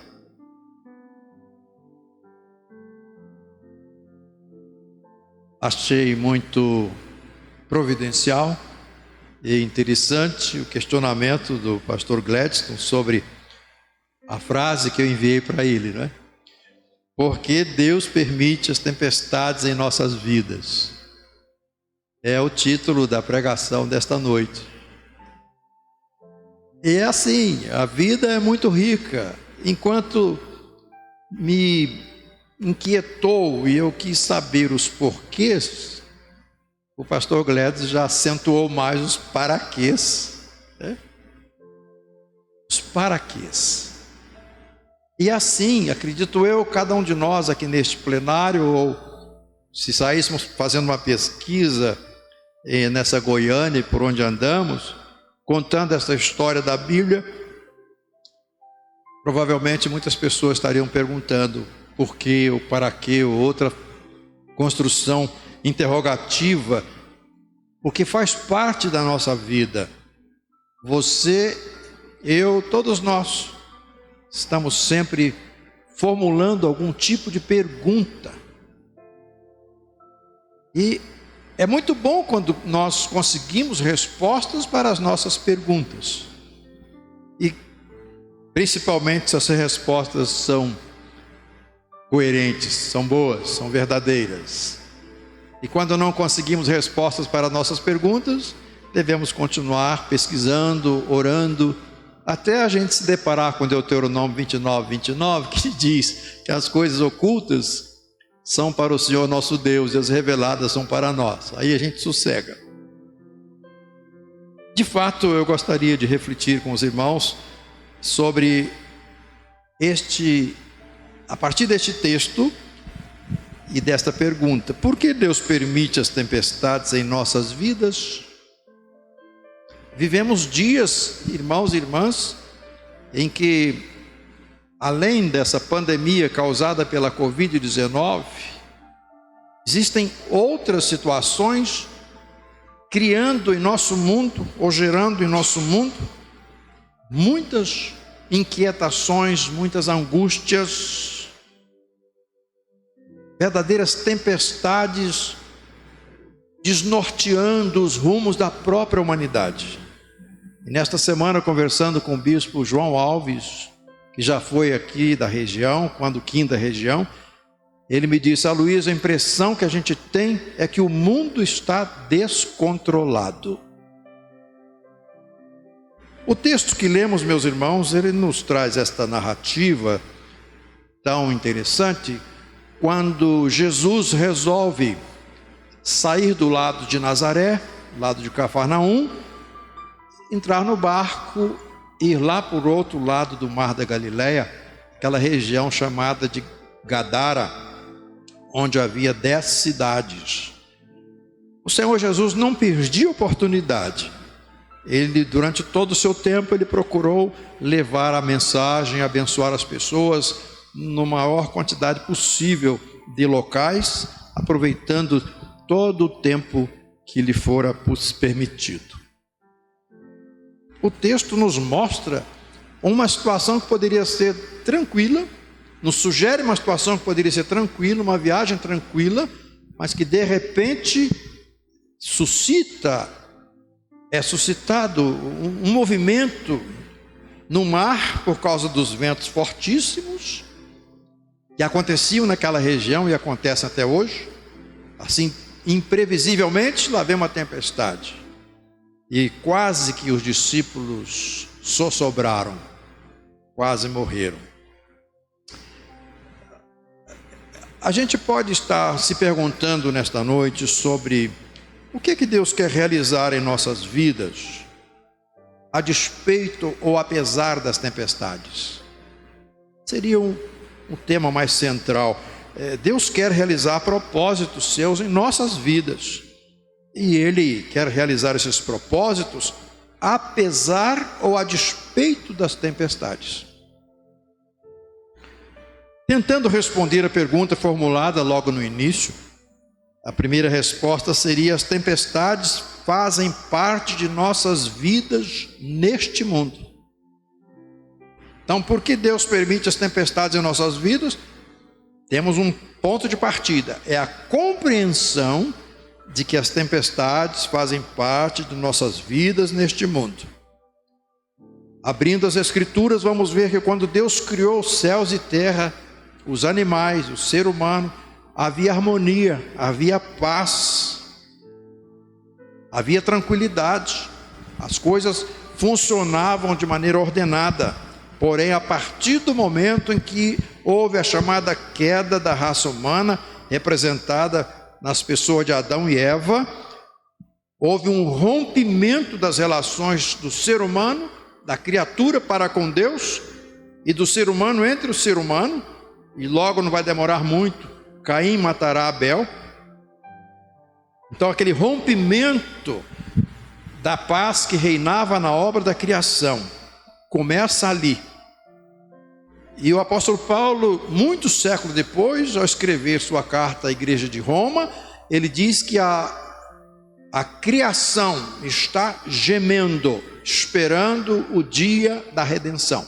Achei muito providencial e interessante o questionamento do pastor Gladstone sobre a frase que eu enviei para ele, né? Porque Deus permite as tempestades em nossas vidas. É o título da pregação desta noite. E é assim, a vida é muito rica. Enquanto me inquietou e eu quis saber os porquês, o pastor Gladys já acentuou mais os paraquês, né? Os paraquês. E assim, acredito eu, cada um de nós aqui neste plenário, ou se saíssemos fazendo uma pesquisa nessa Goiânia, por onde andamos, contando essa história da Bíblia, provavelmente muitas pessoas estariam perguntando por que, ou para que, ou outra construção interrogativa, porque faz parte da nossa vida. Você, eu, todos nós estamos sempre formulando algum tipo de pergunta. E é muito bom quando nós conseguimos respostas para as nossas perguntas. E principalmente se essas respostas são coerentes, são boas, são verdadeiras. E quando não conseguimos respostas para nossas perguntas, devemos continuar pesquisando, orando, até a gente se deparar com Deuteronômio 29, que diz que as coisas ocultas são para o Senhor nosso Deus e as reveladas são para nós. Aí a gente sossega. De fato, eu gostaria de refletir com os irmãos sobre a partir deste texto e desta pergunta: por que Deus permite as tempestades em nossas vidas? Vivemos dias, irmãos e irmãs, em que, além dessa pandemia causada pela Covid-19, existem outras situações criando em nosso mundo, ou gerando em nosso mundo, muitas inquietações, muitas angústias, verdadeiras tempestades desnorteando os rumos da própria humanidade. E nesta semana, conversando com o bispo João Alves, que já foi aqui da região, quando quinta região, ele me disse: Luiz, a impressão que a gente tem é que o mundo está descontrolado. O texto que lemos, meus irmãos, ele nos traz esta narrativa tão interessante, quando Jesus resolve sair do lado de Nazaré, lado de Cafarnaum, entrar no barco e ir lá por outro lado do Mar da Galileia, aquela região chamada de Gadara, onde havia 10 cidades. O Senhor Jesus não perdia oportunidade. Ele, durante todo o seu tempo, ele procurou levar a mensagem, abençoar as pessoas na maior quantidade possível de locais, aproveitando todo o tempo que lhe fora permitido. O texto nos mostra uma situação que poderia ser tranquila, nos sugere uma situação que poderia ser tranquila, uma viagem tranquila, mas que de repente é suscitado um movimento no mar por causa dos ventos fortíssimos que aconteciam naquela região e acontecem até hoje. Assim, imprevisivelmente, lá vem uma tempestade e quase que os discípulos só sobraram, quase morreram. A gente pode estar se perguntando nesta noite sobre o que Deus quer realizar em nossas vidas, a despeito ou apesar das tempestades. Seria um tema mais central. Deus quer realizar propósitos seus em nossas vidas. E Ele quer realizar esses propósitos apesar ou a despeito das tempestades. Tentando responder a pergunta formulada logo no início, a primeira resposta seria: as tempestades fazem parte de nossas vidas neste mundo. Então, por que Deus permite as tempestades em nossas vidas? Temos um ponto de partida, é a compreensão de que as tempestades fazem parte de nossas vidas neste mundo. Abrindo as Escrituras, vamos ver que quando Deus criou os céus e terra, os animais, o ser humano, havia harmonia, havia paz, havia tranquilidade, as coisas funcionavam de maneira ordenada. Porém, a partir do momento em que houve a chamada queda da raça humana, representada nas pessoas de Adão e Eva, houve um rompimento das relações do ser humano, da criatura para com Deus, e do ser humano entre o ser humano, e logo não vai demorar muito, Caim matará Abel. Então aquele rompimento da paz que reinava na obra da criação começa ali. E o apóstolo Paulo, muitos séculos depois, ao escrever sua carta à igreja de Roma, ele diz que a criação está gemendo, esperando o dia da redenção.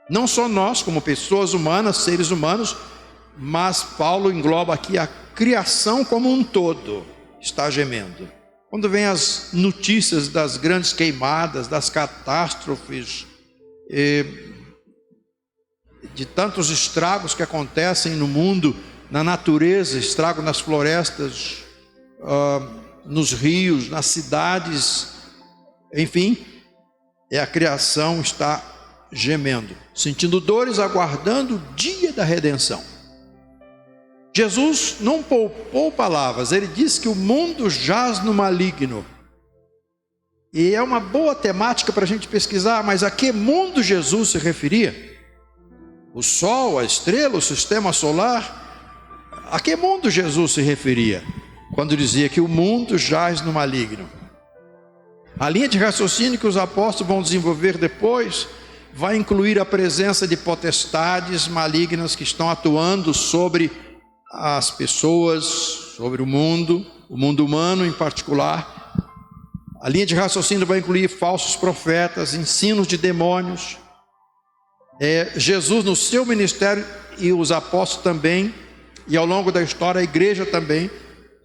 Não só nós, como pessoas humanas, seres humanos, mas Paulo engloba aqui a criação como um todo, está gemendo. Quando vem as notícias das grandes queimadas, das catástrofes, de tantos estragos que acontecem no mundo, na natureza, estrago nas florestas, nos rios, nas cidades, enfim, a criação está gemendo, sentindo dores, aguardando o dia da redenção. Jesus não poupou palavras, ele disse que o mundo jaz no maligno. E é uma boa temática para a gente pesquisar, mas a que mundo Jesus se referia? O sol, a estrela, o sistema solar? A que mundo Jesus se referia quando dizia que o mundo jaz no maligno? A linha de raciocínio que os apóstolos vão desenvolver depois vai incluir a presença de potestades malignas que estão atuando sobre as pessoas, sobre o mundo humano em particular. A linha de raciocínio vai incluir falsos profetas, ensinos de demônios. Jesus no seu ministério e os apóstolos também, e ao longo da história a igreja também,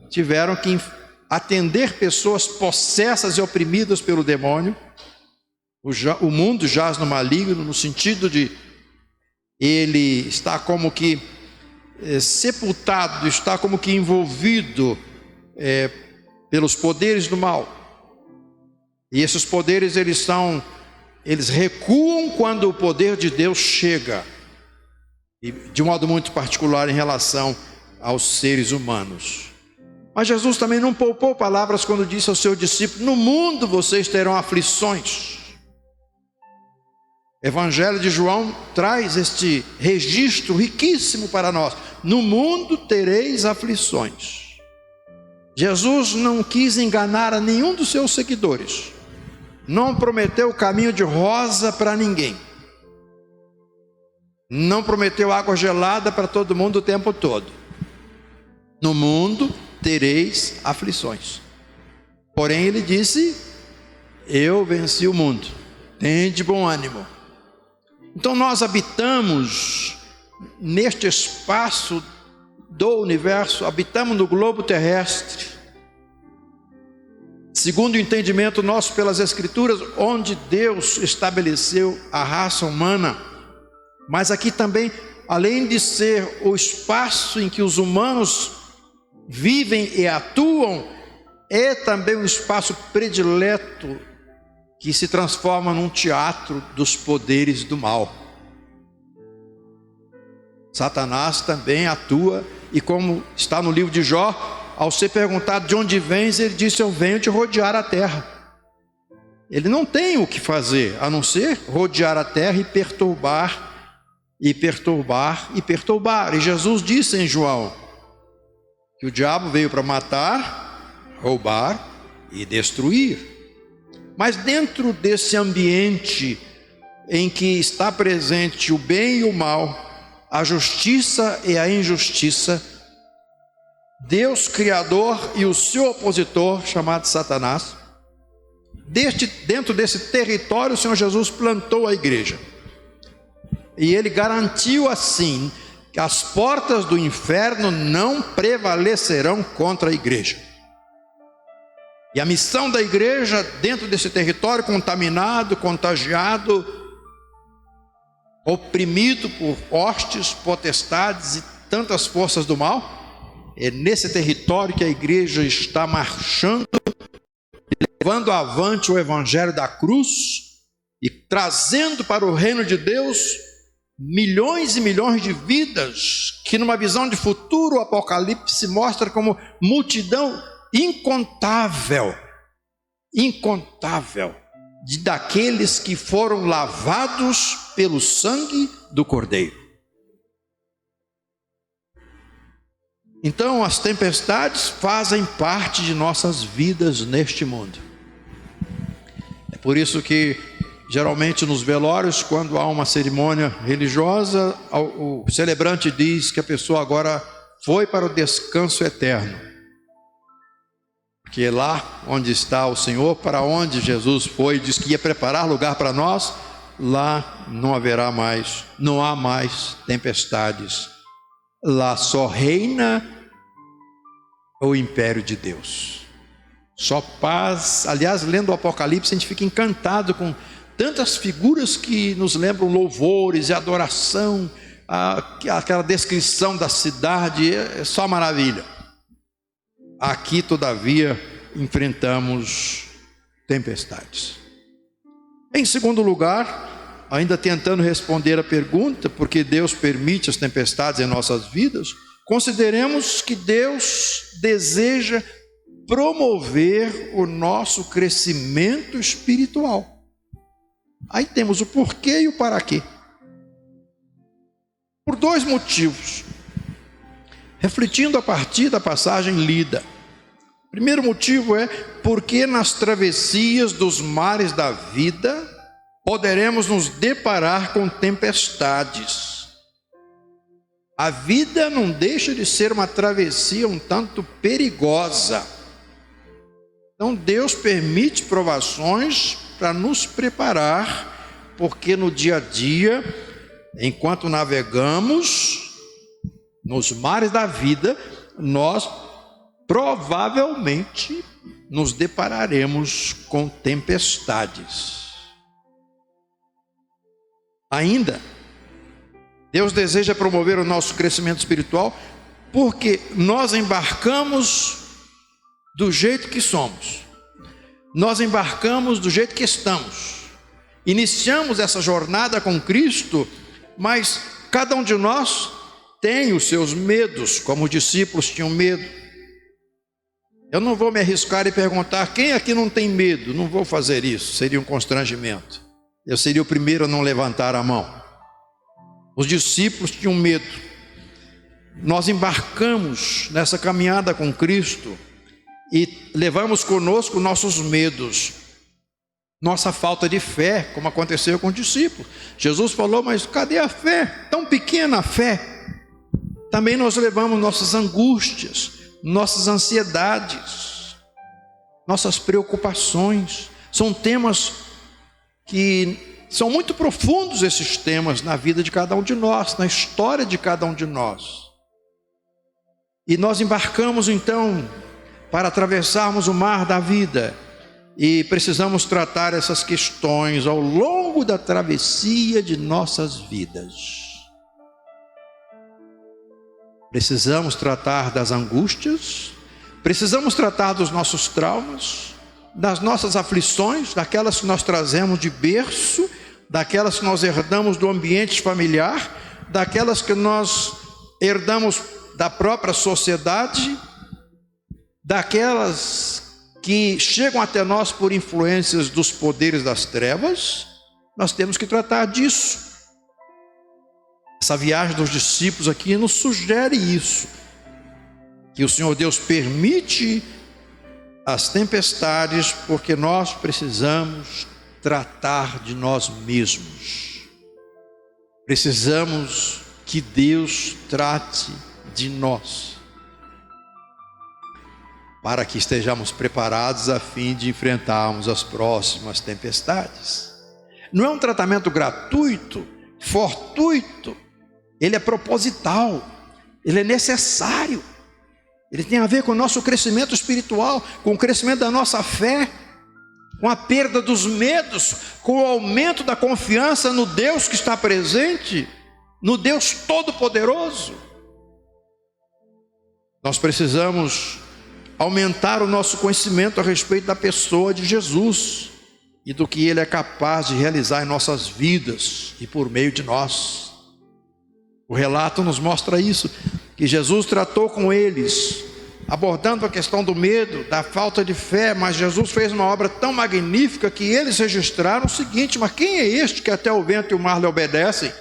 tiveram que atender pessoas possessas e oprimidas pelo demônio. O mundo jaz no maligno, no sentido de ele está como que sepultado, está como que envolvido pelos poderes do mal. E esses poderes eles recuam quando o poder de Deus chega, e de um modo muito particular em relação aos seres humanos. Mas Jesus também não poupou palavras quando disse ao seu discípulo: no mundo vocês terão aflições. O Evangelho de João traz este registro riquíssimo para nós: no mundo tereis aflições. Jesus não quis enganar a nenhum dos seus seguidores, não prometeu o caminho de rosa para ninguém, não prometeu água gelada para todo mundo o tempo todo. No mundo tereis aflições. Porém ele disse: eu venci o mundo, tende bom ânimo. Então nós habitamos neste espaço do universo, habitamos no globo terrestre, segundo o entendimento nosso pelas Escrituras, onde Deus estabeleceu a raça humana. Mas aqui também, além de ser o espaço em que os humanos vivem e atuam, é também um espaço predileto que se transforma num teatro dos poderes do mal. Satanás também atua, e como está no livro de Jó, ao ser perguntado de onde vens, ele disse: eu venho de rodear a terra. Ele não tem o que fazer a não ser rodear a terra e perturbar, e perturbar, e perturbar. E Jesus disse em João que o diabo veio para matar, roubar e destruir. Mas dentro desse ambiente em que está presente o bem e o mal, a justiça e a injustiça, Deus Criador e o seu opositor, chamado Satanás, dentro desse território o Senhor Jesus plantou a igreja. E ele garantiu assim que as portas do inferno não prevalecerão contra a igreja. E a missão da igreja dentro desse território contaminado, contagiado, oprimido por hostes, potestades e tantas forças do mal, é nesse território que a igreja está marchando, levando avante o evangelho da cruz e trazendo para o reino de Deus milhões e milhões de vidas, que numa visão de futuro o Apocalipse mostra como multidão incontável, daqueles que foram lavados pelo sangue do Cordeiro. Então as tempestades fazem parte de nossas vidas neste mundo. É por isso que geralmente nos velórios, quando há uma cerimônia religiosa, o celebrante diz que a pessoa agora foi para o descanso eterno, porque lá onde está o Senhor, para onde Jesus foi, diz que ia preparar lugar para nós, lá não haverá mais, não há mais tempestades, lá só reina o império de Deus, só paz. Aliás, lendo o Apocalipse, a gente fica encantado com tantas figuras que nos lembram louvores e adoração, aquela descrição da cidade, é só maravilha. Aqui, todavia, enfrentamos tempestades. Em segundo lugar, ainda tentando responder a pergunta, por que Deus permite as tempestades em nossas vidas, consideremos que Deus deseja promover o nosso crescimento espiritual. Aí temos o porquê e o para quê. Por dois motivos, refletindo a partir da passagem lida. O primeiro motivo é porque nas travessias dos mares da vida poderemos nos deparar com tempestades. A vida não deixa de ser uma travessia um tanto perigosa. Então Deus permite provações para nos preparar, porque no dia a dia, enquanto navegamos nos mares da vida, nós provavelmente nos depararemos com tempestades. Ainda, Deus deseja promover o nosso crescimento espiritual, porque nós embarcamos do jeito que somos, nós embarcamos do jeito que estamos, iniciamos essa jornada com Cristo, mas cada um de nós tem os seus medos, como os discípulos tinham medo. Eu não vou me arriscar e perguntar quem aqui não tem medo, não vou fazer isso, seria um constrangimento, eu seria o primeiro a não levantar a mão. Os discípulos tinham medo. Nós embarcamos nessa caminhada com Cristo e levamos conosco nossos medos, nossa falta de fé, como aconteceu com os discípulos. Jesus falou: mas cadê a fé? Tão pequena a fé. Também nós levamos nossas angústias, nossas ansiedades. nossas preocupações. São temas que são muito profundos, esses temas, na vida de cada um de nós, na história de cada um de nós. E nós embarcamos então para atravessarmos o mar da vida, e precisamos tratar essas questões ao longo da travessia de nossas vidas. Precisamos tratar das angústias, precisamos tratar dos nossos traumas, das nossas aflições, daquelas que nós trazemos de berço, daquelas que nós herdamos do ambiente familiar, daquelas que nós herdamos da própria sociedade, daquelas que chegam até nós por influências dos poderes das trevas. Nós temos que tratar disso. Essa viagem dos discípulos aqui nos sugere isso, que o Senhor Deus permite as tempestades porque nós precisamos tratar de nós mesmos. Precisamos que Deus trate de nós, para que estejamos preparados a fim de enfrentarmos as próximas tempestades. Não é um tratamento gratuito, fortuito, ele é proposital, ele é necessário. Ele tem a ver com o nosso crescimento espiritual, com o crescimento da nossa fé, com a perda dos medos, com o aumento da confiança no Deus que está presente, no Deus Todo-Poderoso. Nós precisamos aumentar o nosso conhecimento a respeito da pessoa de Jesus e do que Ele é capaz de realizar em nossas vidas e por meio de nós. O relato nos mostra isso, que Jesus tratou com eles, abordando a questão do medo, da falta de fé, mas Jesus fez uma obra tão magnífica que eles registraram o seguinte: mas quem é este que até o vento e o mar lhe obedecem?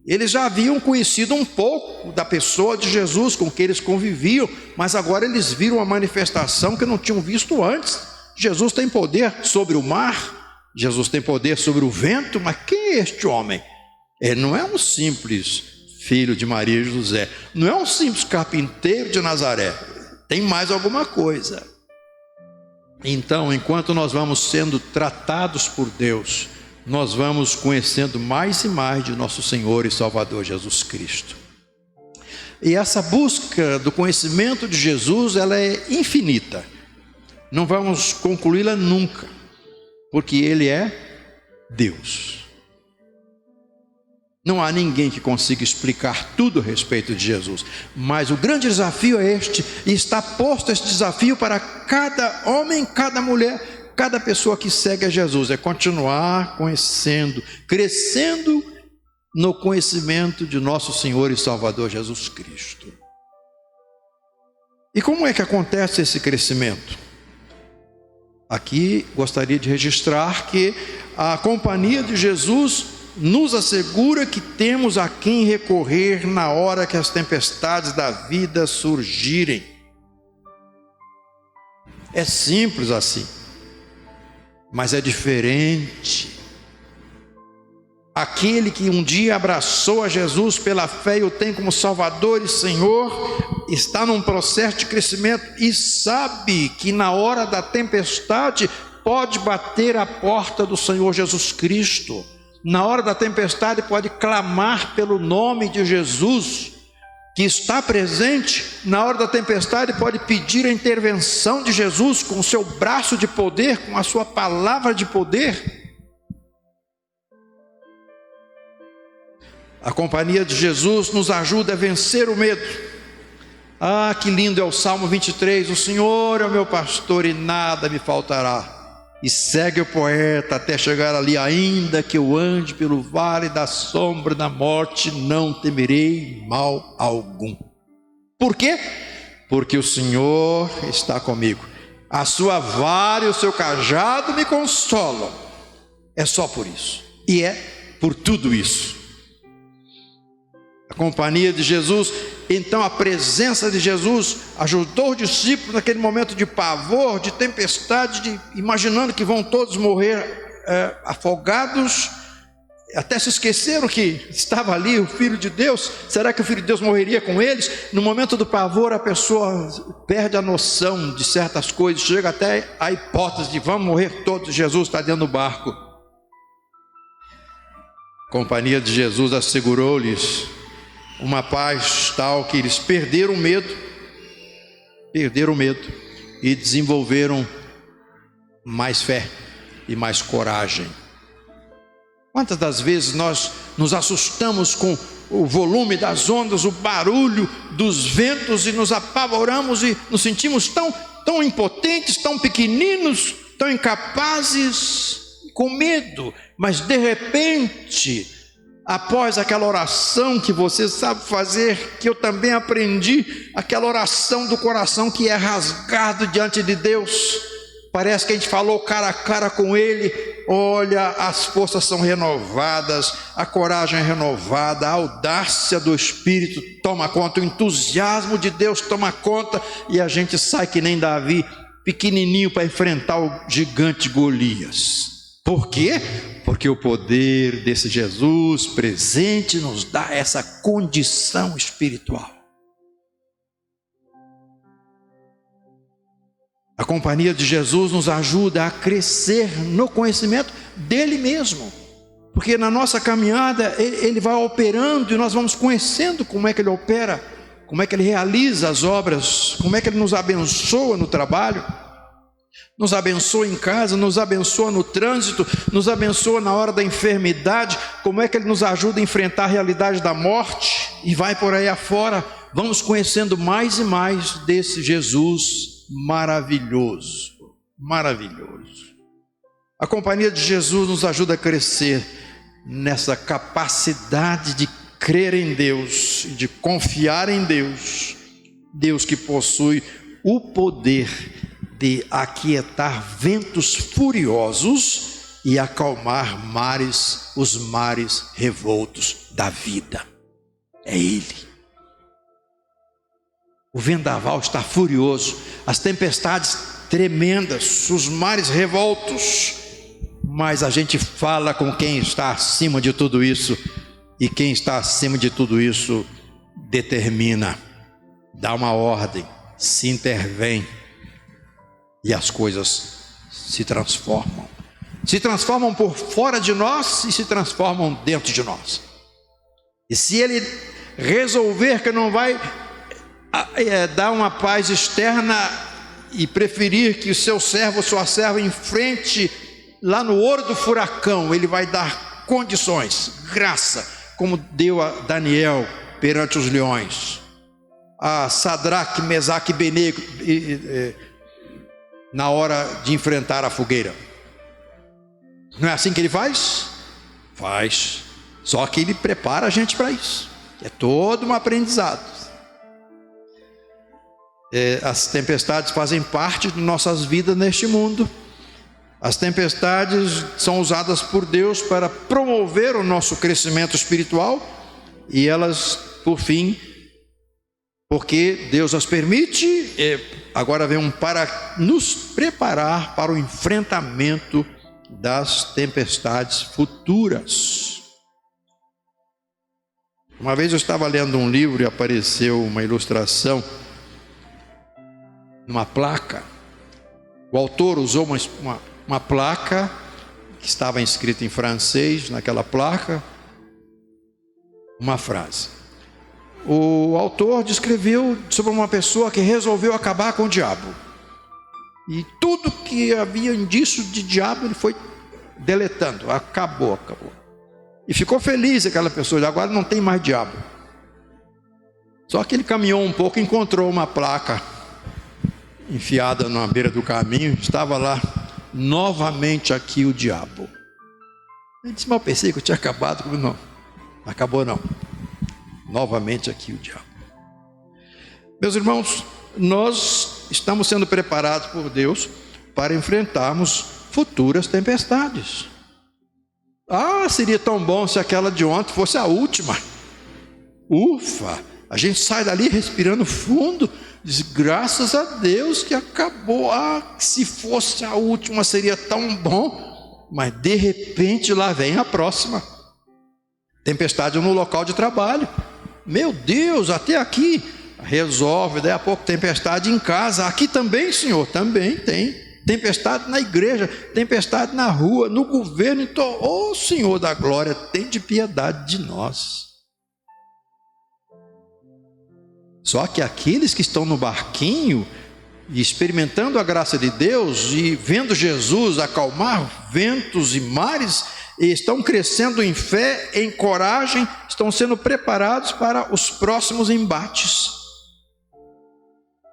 Eles já haviam conhecido um pouco da pessoa de Jesus com que eles conviviam, mas agora eles viram uma manifestação que não tinham visto antes. Jesus tem poder sobre o mar, Jesus tem poder sobre o vento, mas quem é este homem? Ele não é um simples filho de Maria e José, não é um simples carpinteiro de Nazaré, tem mais alguma coisa. Então, enquanto nós vamos sendo tratados por Deus, nós vamos conhecendo mais e mais de nosso Senhor e Salvador Jesus Cristo. E essa busca do conhecimento de Jesus, ela é infinita. Não vamos concluí-la nunca, porque Ele é Deus. Não há ninguém que consiga explicar tudo a respeito de Jesus, mas o grande desafio é este, e está posto esse desafio para cada homem, cada mulher, cada pessoa que segue a Jesus, é continuar conhecendo, crescendo no conhecimento de nosso Senhor e Salvador Jesus Cristo. E como é que acontece esse crescimento? Aqui gostaria de registrar que a companhia de Jesus nos assegura que temos a quem recorrer na hora que as tempestades da vida surgirem. É simples assim, mas é diferente. Aquele que um dia abraçou a Jesus pela fé e o tem como Salvador e Senhor, está num processo de crescimento e sabe que na hora da tempestade pode bater a porta do Senhor Jesus Cristo. Na hora da tempestade pode clamar pelo nome de Jesus, que está presente. Na hora da tempestade pode pedir a intervenção de Jesus com o seu braço de poder, com a sua palavra de poder. A companhia de Jesus nos ajuda a vencer o medo. Ah, que lindo é o Salmo 23, o Senhor é o meu pastor e nada me faltará. E segue o poeta até chegar ali: ainda que eu ande pelo vale da sombra da morte, não temerei mal algum. Por quê? Porque o Senhor está comigo. A sua vara e o seu cajado me consolam. É só por isso. E é por tudo isso. A companhia de Jesus, então a presença de Jesus ajudou os discípulos naquele momento de pavor, de tempestade, imaginando que vão todos morrer afogados. até se esqueceram que estava ali o Filho de Deus. Será que o Filho de Deus morreria com eles? No momento do pavor, a pessoa perde a noção de certas coisas, chega até a hipótese de vamos morrer todos, Jesus está dentro do barco. A companhia de Jesus assegurou-lhes uma paz tal que eles perderam o medo e desenvolveram mais fé e mais coragem. Quantas das vezes nós nos assustamos com o volume das ondas, o barulho dos ventos, e nos apavoramos e nos sentimos tão impotentes, tão pequeninos, tão incapazes, com medo. Mas de repente, após aquela oração que você sabe fazer, que eu também aprendi, aquela oração do coração que é rasgado diante de Deus, parece que a gente falou cara a cara com Ele. Olha, as forças são renovadas, a coragem é renovada, a audácia do Espírito toma conta, o entusiasmo de Deus toma conta, e a gente sai que nem Davi, pequenininho, para enfrentar o gigante Golias. Por quê? Porque o poder desse Jesus presente nos dá essa condição espiritual. A companhia de Jesus nos ajuda a crescer no conhecimento dele mesmo, porque na nossa caminhada ele vai operando e nós vamos conhecendo como é que ele opera, como é que ele realiza as obras, como é que ele nos abençoa no trabalho, nos abençoa em casa, nos abençoa no trânsito, nos abençoa na hora da enfermidade, como é que ele nos ajuda a enfrentar a realidade da morte, e vai por aí afora. Vamos conhecendo mais e mais desse Jesus maravilhoso, maravilhoso. A companhia de Jesus nos ajuda a crescer nessa capacidade de crer em Deus, de confiar em Deus, Deus que possui o poder de aquietar ventos furiosos e acalmar os mares revoltos da vida. É Ele. O vendaval está furioso, as tempestades tremendas, os mares revoltos, mas a gente fala com quem está acima de tudo isso, e quem está acima de tudo isso determina, dá uma ordem, se intervém, e as coisas se transformam por fora de nós e se transformam dentro de nós. E se ele resolver que não vai dar uma paz externa e preferir que o seu servo ou sua serva enfrente lá no olho do furacão, ele vai dar condições, graça, como deu a Daniel perante os leões, a Sadraque, Mesaque e Abednego na hora de enfrentar a fogueira. Não é assim que ele faz? Faz. Só que ele prepara a gente para isso. É todo um aprendizado. As tempestades fazem parte de nossas vidas neste mundo. As tempestades são usadas por Deus para promover o nosso crescimento espiritual, e elas, por fim, porque Deus as permite, agora vem para nos preparar para o enfrentamento das tempestades futuras. Uma vez eu estava lendo um livro e apareceu uma ilustração numa placa. O autor usou uma placa que estava escrita em francês, naquela placa, uma frase. O autor descreveu sobre uma pessoa que resolveu acabar com o diabo. E tudo que havia indício de diabo, ele foi deletando. Acabou. E ficou feliz aquela pessoa, agora não tem mais diabo. Só que ele caminhou um pouco e encontrou uma placa enfiada na beira do caminho, estava lá: novamente aqui o diabo. Ele disse: mas eu pensei que eu tinha acabado. Não, acabou não. Novamente aqui o diabo. Meus irmãos, nós estamos sendo preparados por Deus para enfrentarmos futuras tempestades. Seria tão bom se aquela de ontem fosse a última. Ufa, a gente sai dali respirando fundo, diz: graças a Deus que acabou. Se fosse a última seria tão bom. Mas de repente lá vem a próxima. Tempestade no local de trabalho. Meu Deus, até aqui resolve. Daí a pouco tempestade em casa. Aqui também, Senhor, também tem. Tempestade na igreja, tempestade na rua, no governo. Então, ô Senhor da glória, tem de piedade de nós. Só que aqueles que estão no barquinho e experimentando a graça de Deus e vendo Jesus acalmar ventos e mares, e estão crescendo em fé, em coragem, estão sendo preparados para os próximos embates.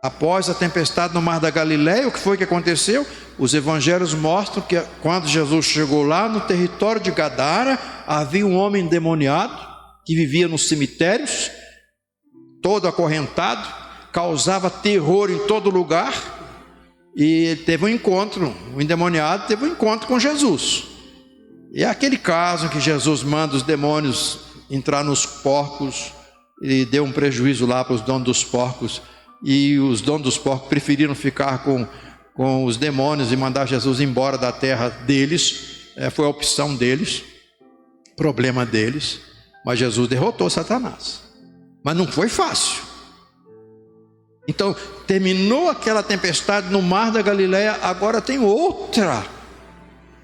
Após a tempestade no mar da Galileia, o que foi que aconteceu? Os evangelhos mostram que quando Jesus chegou lá no território de Gadara, havia um homem endemoniado que vivia nos cemitérios, todo acorrentado, causava terror em todo lugar, e teve um encontro, o endemoniado teve um encontro com Jesus. E é aquele caso em que Jesus manda os demônios entrar nos porcos e deu um prejuízo lá para os donos dos porcos, e os donos dos porcos preferiram ficar com os demônios e mandar Jesus embora da terra deles. Foi a opção deles, problema deles, mas Jesus derrotou Satanás. Mas não foi fácil. Então, terminou aquela tempestade no mar da Galileia, agora tem outra.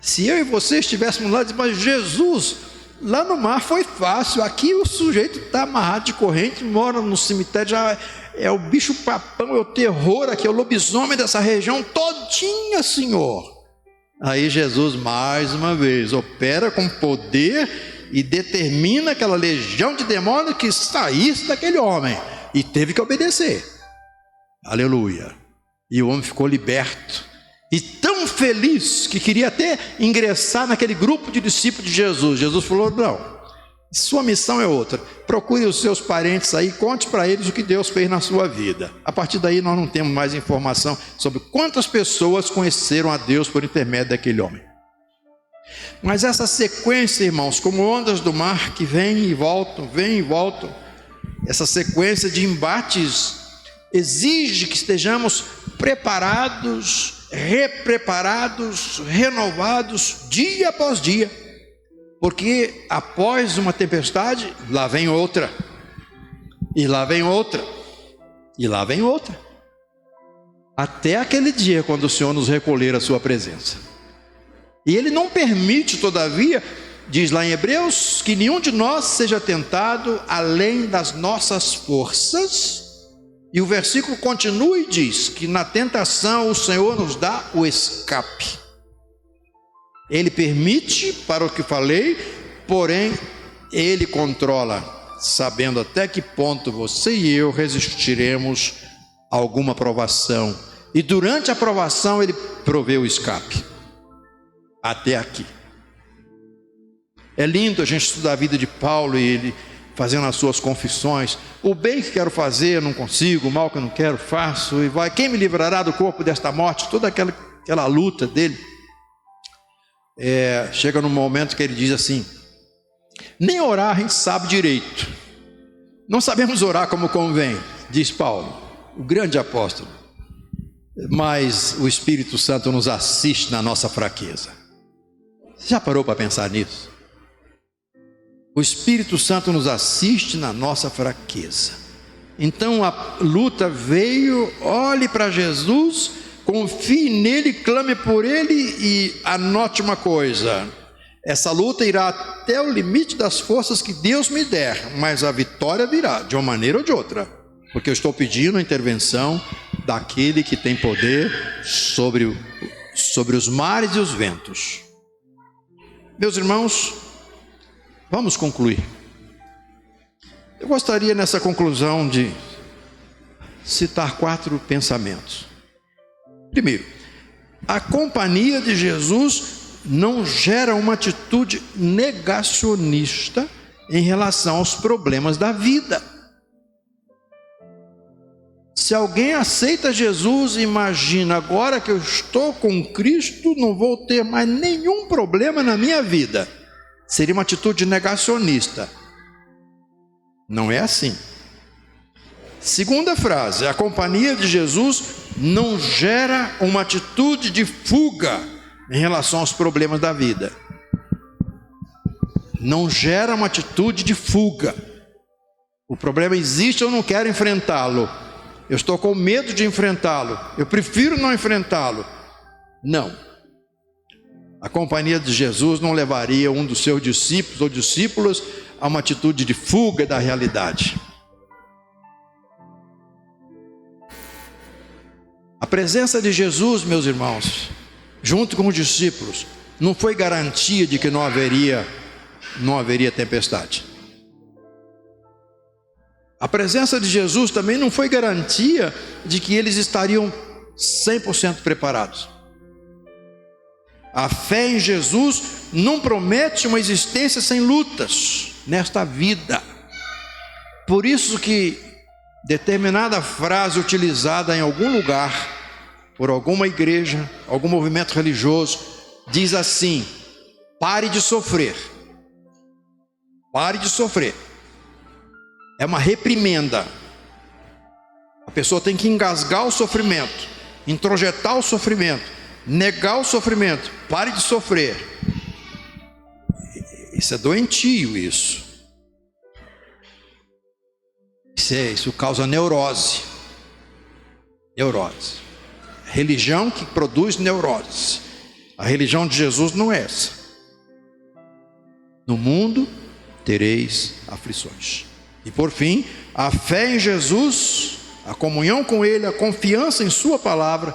Se eu e você estivéssemos lá, mas Jesus, lá no mar foi fácil, aqui o sujeito está amarrado de corrente, mora no cemitério, já é o bicho papão, é o terror aqui, é o lobisomem dessa região todinha, Senhor. Aí Jesus, mais uma vez, opera com poder e determina aquela legião de demônios que saísse daquele homem, e teve que obedecer. Aleluia. E o homem ficou liberto, e tão feliz que queria até ingressar naquele grupo de discípulos de Jesus. Jesus falou: não, sua missão é outra, procure os seus parentes aí, conte para eles o que Deus fez na sua vida. A partir daí nós não temos mais informação sobre quantas pessoas conheceram a Deus por intermédio daquele homem. Mas essa sequência, irmãos, como ondas do mar que vêm e voltam, essa sequência de embates exige que estejamos preparados, repreparados, renovados dia após dia, porque após uma tempestade, lá vem outra, e lá vem outra, e lá vem outra, até aquele dia quando o Senhor nos recolher a sua presença. E Ele não permite, todavia, diz lá em Hebreus, que nenhum de nós seja tentado além das nossas forças. E o versículo continua e diz que na tentação o Senhor nos dá o escape. Ele permite, para o que falei, porém Ele controla, sabendo até que ponto você e eu resistiremos a alguma provação. E durante a provação Ele provê o escape. Até aqui. É lindo a gente estudar a vida de Paulo e ele fazendo as suas confissões: o bem que quero fazer eu não consigo, o mal que eu não quero faço, e vai, quem me livrará do corpo desta morte? Toda aquela luta dele. Chega num momento que ele diz assim: nem orar a gente sabe direito, não sabemos orar como convém, diz Paulo, o grande apóstolo, mas o Espírito Santo nos assiste na nossa fraqueza. Você já parou para pensar nisso? O Espírito Santo nos assiste na nossa fraqueza. Então a luta veio, olhe para Jesus, confie nele, clame por ele, e anote uma coisa: essa luta irá até o limite das forças que Deus me der, mas a vitória virá de uma maneira ou de outra, porque eu estou pedindo a intervenção daquele que tem poder sobre os mares e os ventos. Meus irmãos, vamos concluir. Eu gostaria nessa conclusão de citar 4 pensamentos. Primeiro, a companhia de Jesus não gera uma atitude negacionista em relação aos problemas da vida. Se alguém aceita Jesus e imagina: agora que eu estou com Cristo, não vou ter mais nenhum problema na minha vida, seria uma atitude negacionista. Não é assim. Segunda frase: a companhia de Jesus não gera uma atitude de fuga em relação aos problemas da vida. não gera uma atitude de fuga. O problema existe, eu não quero enfrentá-lo. Eu estou com medo de enfrentá-lo. Eu prefiro não enfrentá-lo. Não. A companhia de Jesus não levaria um dos seus discípulos ou discípulas a uma atitude de fuga da realidade. A presença de Jesus, meus irmãos, junto com os discípulos, não foi garantia de que não haveria tempestade. A presença de Jesus também não foi garantia de que eles estariam 100% preparados. A fé em Jesus não promete uma existência sem lutas nesta vida. Por isso que determinada frase utilizada em algum lugar, por alguma igreja, algum movimento religioso, diz assim: pare de sofrer. Pare de sofrer. É uma reprimenda. A pessoa tem que engasgar o sofrimento, introjetar o sofrimento, negar o sofrimento. Pare de sofrer. Isso é doentio, isso. Isso causa neurose. Neurose. Religião que produz neurose. A religião de Jesus não é essa. No mundo tereis aflições. E por fim, a fé em Jesus, a comunhão com Ele, a confiança em Sua palavra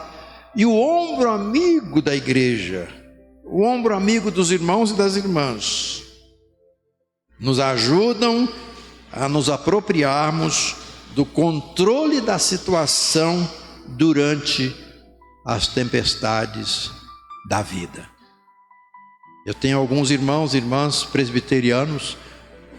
e o ombro amigo da igreja, o ombro amigo dos irmãos e das irmãs, nos ajudam a nos apropriarmos do controle da situação durante as tempestades da vida. Eu tenho alguns irmãos e irmãs presbiterianos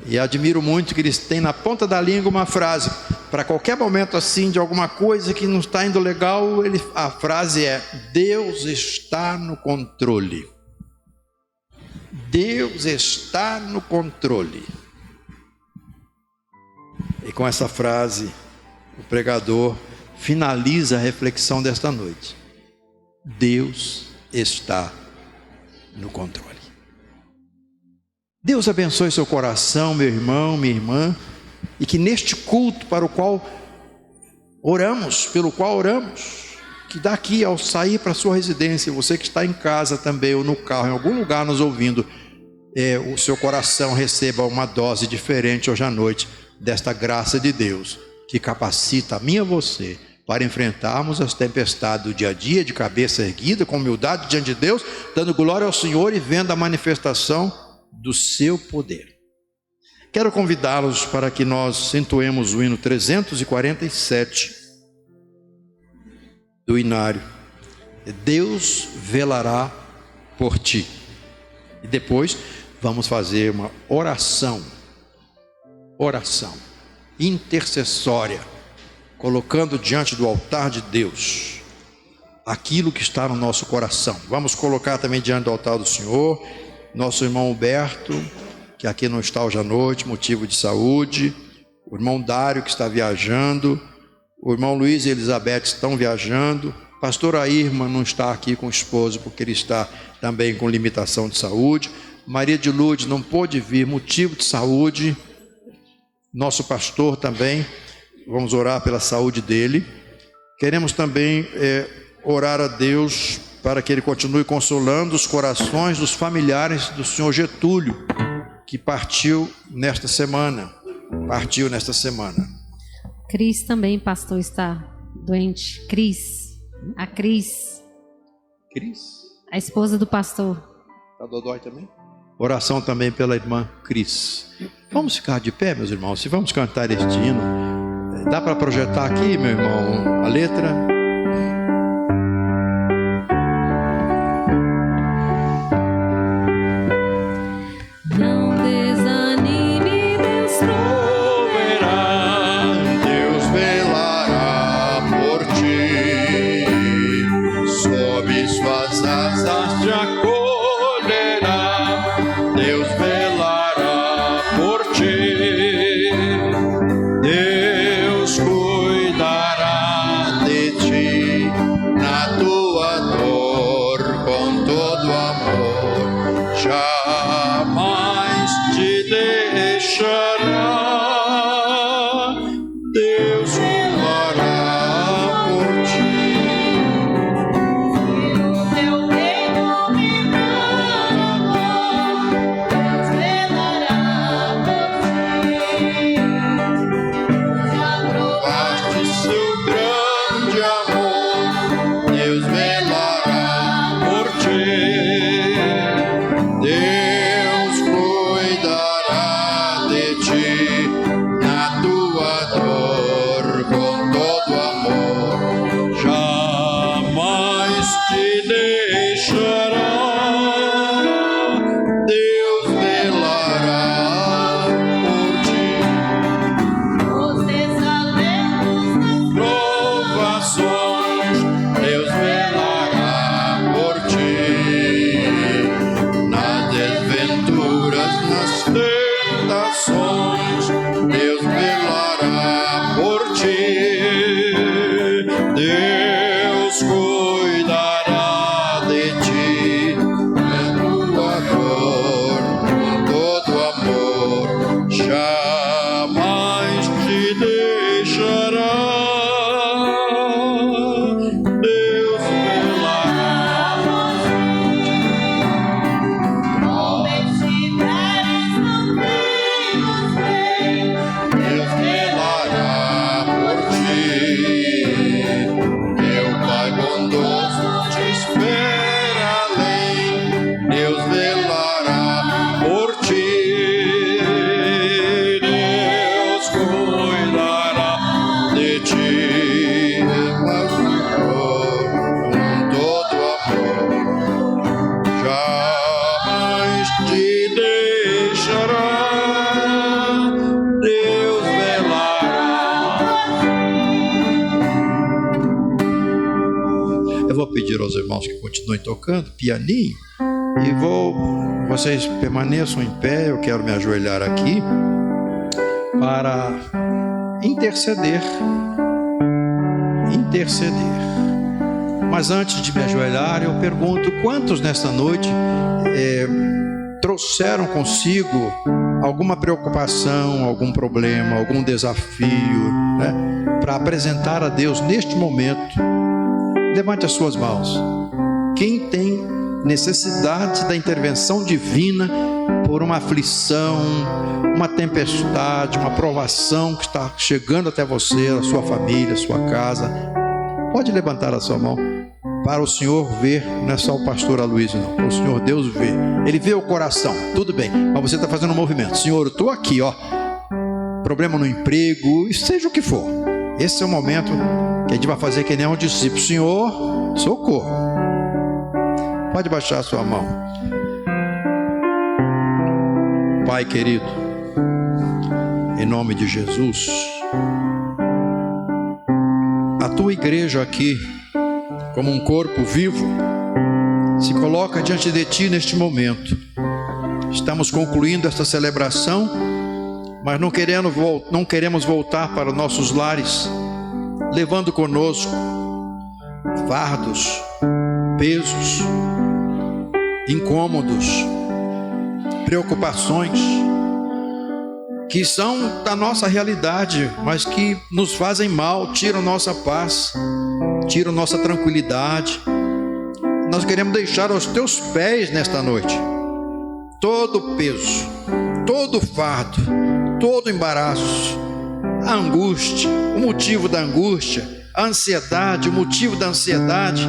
e admiro muito que eles têm na ponta da língua uma frase, para qualquer momento assim de alguma coisa que não está indo legal, a frase é: Deus está no controle. Deus está no controle. E com essa frase, o pregador finaliza a reflexão desta noite. Deus está no controle. Deus abençoe seu coração, meu irmão, minha irmã, e que neste culto para o qual oramos, que daqui ao sair para a sua residência, você que está em casa também, ou no carro, em algum lugar nos ouvindo, o seu coração receba uma dose diferente hoje à noite desta graça de Deus, que capacita a mim e a você para enfrentarmos as tempestades do dia a dia, de cabeça erguida, com humildade diante de Deus, dando glória ao Senhor e vendo a manifestação do seu poder. Quero convidá-los para que nós entoemos o hino 347 do Inário. Deus velará por ti. E depois vamos fazer uma oração intercessória, colocando diante do altar de Deus aquilo que está no nosso coração. Vamos colocar também diante do altar do Senhor nosso irmão Humberto, que aqui não está hoje à noite, motivo de saúde, o irmão Dário, que está viajando, o irmão Luiz e Elizabeth estão viajando, pastora Irma não está aqui com o esposo, porque ele está também com limitação de saúde, Maria de Lourdes não pôde vir, motivo de saúde, nosso pastor também, vamos orar pela saúde dele. Queremos também orar a Deus para que Ele continue consolando os corações dos familiares do senhor Getúlio, que partiu nesta semana. Cris também, pastor, está doente. A Cris, a esposa do pastor. Está dodói também? Oração também pela irmã Cris. Vamos ficar de pé, meus irmãos, e vamos cantar este hino. Dá para projetar aqui, meu irmão, a letra? Deus cuidará de ti. Deus cuidará de ti, com todo amor, jamais te deixará. Deus velará. Onde estiveres, não temas, vem. Deus velará por ti. Teu Pai bondoso te espera além. Deus velará por ti. Deus cuidará de ti. Mas com todo amor, jamais te deixará. Deus velará. Eu vou pedir aos irmãos que continuem tocando pianinho e vocês permaneçam em pé. Eu quero me ajoelhar aqui para interceder. Mas antes de me ajoelhar, eu pergunto: quantos nesta noite trouxeram consigo alguma preocupação, algum problema, algum desafio, né, para apresentar a Deus neste momento? Levante as suas mãos. Quem tem necessidade da intervenção divina por uma aflição, uma tempestade, uma provação que está chegando até você, a sua família, a sua casa, pode levantar a sua mão para o Senhor ver. Não é só o pastor Aloysio, não. Para o Senhor Deus ver. Ele vê o coração, tudo bem, mas você está fazendo um movimento. Senhor, eu estou aqui, ó. Problema no emprego, seja o que for. Esse é o momento que a gente vai fazer que nem um discípulo. Senhor, socorro. Pode baixar a sua mão. Pai querido, em nome de Jesus, a tua igreja aqui, como um corpo vivo, se coloca diante de ti neste momento. Estamos concluindo esta celebração, mas não queremos voltar para nossos lares levando conosco fardos, pesos, incômodos, preocupações que são da nossa realidade, mas que nos fazem mal, tiram nossa paz, tiram nossa tranquilidade. Nós queremos deixar aos teus pés nesta noite todo o peso, todo o fardo, todo o embaraço, a angústia, o motivo da angústia, a ansiedade, o motivo da ansiedade,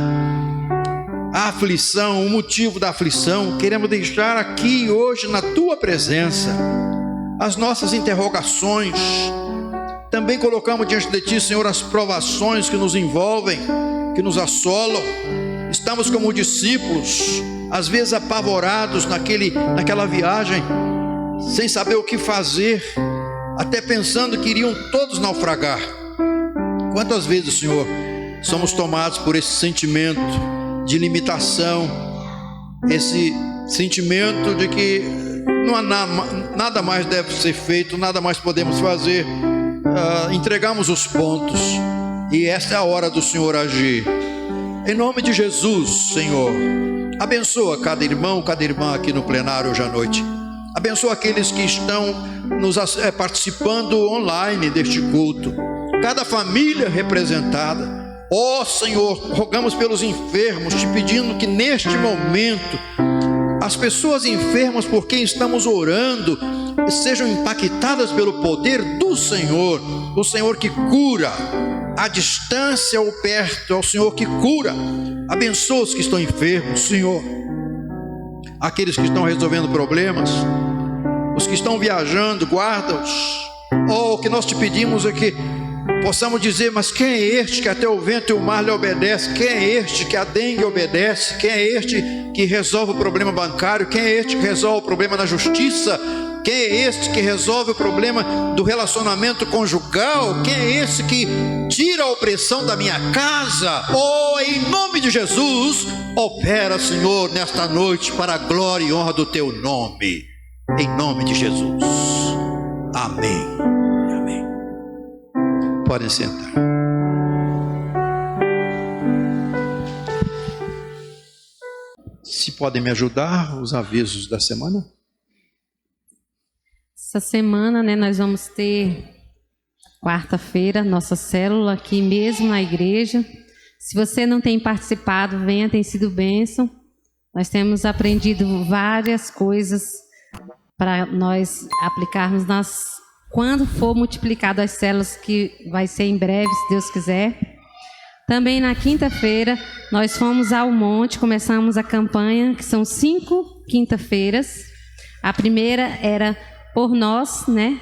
a aflição, o motivo da aflição. Queremos deixar aqui hoje na tua presença as nossas interrogações. Também colocamos diante de ti, Senhor, as provações que nos envolvem, que nos assolam. Estamos como discípulos, às vezes apavorados naquela viagem, sem saber o que fazer, até pensando que iriam todos naufragar. Quantas vezes, Senhor, somos tomados por esse sentimento de limitação, esse sentimento de que não há nada mais deve ser feito, nada mais podemos fazer. Entregamos os pontos, e esta é a hora do Senhor agir. Em nome de Jesus, Senhor, abençoa cada irmão, cada irmã aqui no plenário hoje à noite. Abençoa aqueles que estão participando online deste culto, cada família representada. Ó Senhor, rogamos pelos enfermos, te pedindo que neste momento as pessoas enfermas por quem estamos orando sejam impactadas pelo poder do Senhor, o Senhor que cura, à distância ou perto, é o Senhor que cura. Abençoa os que estão enfermos, Senhor, aqueles que estão resolvendo problemas, os que estão viajando, guarda-os. O que nós te pedimos é que possamos dizer: mas quem é este que até o vento e o mar lhe obedece? Quem é este que a dengue obedece? Quem é este que resolve o problema bancário? Quem é este que resolve o problema na justiça? Quem é este que resolve o problema do relacionamento conjugal? Quem é esse que tira a opressão da minha casa? Em nome de Jesus, opera, Senhor, nesta noite para a glória e honra do teu nome. Em nome de Jesus. Amém. Amém. Podem sentar. podem me ajudar, os avisos da semana? Essa semana, né, nós vamos ter quarta-feira nossa célula aqui mesmo na igreja. Se você não tem participado, venha, tem sido bênção. Nós temos aprendido várias coisas para nós aplicarmos quando for multiplicado as células, que vai ser em breve, se Deus quiser. Também na quinta-feira, nós fomos ao monte, começamos a campanha, que são 5 quinta-feiras. A primeira era por nós, né?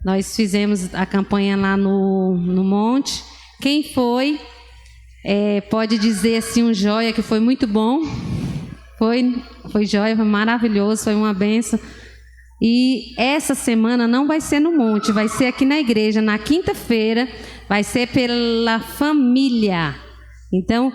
Nós fizemos a campanha lá no monte. Quem foi, pode dizer assim, um joia, que foi muito bom. Foi joia, foi maravilhoso, foi uma bênção. E essa semana não vai ser no monte, vai ser aqui na igreja, na quinta-feira, vai ser pela família. Então,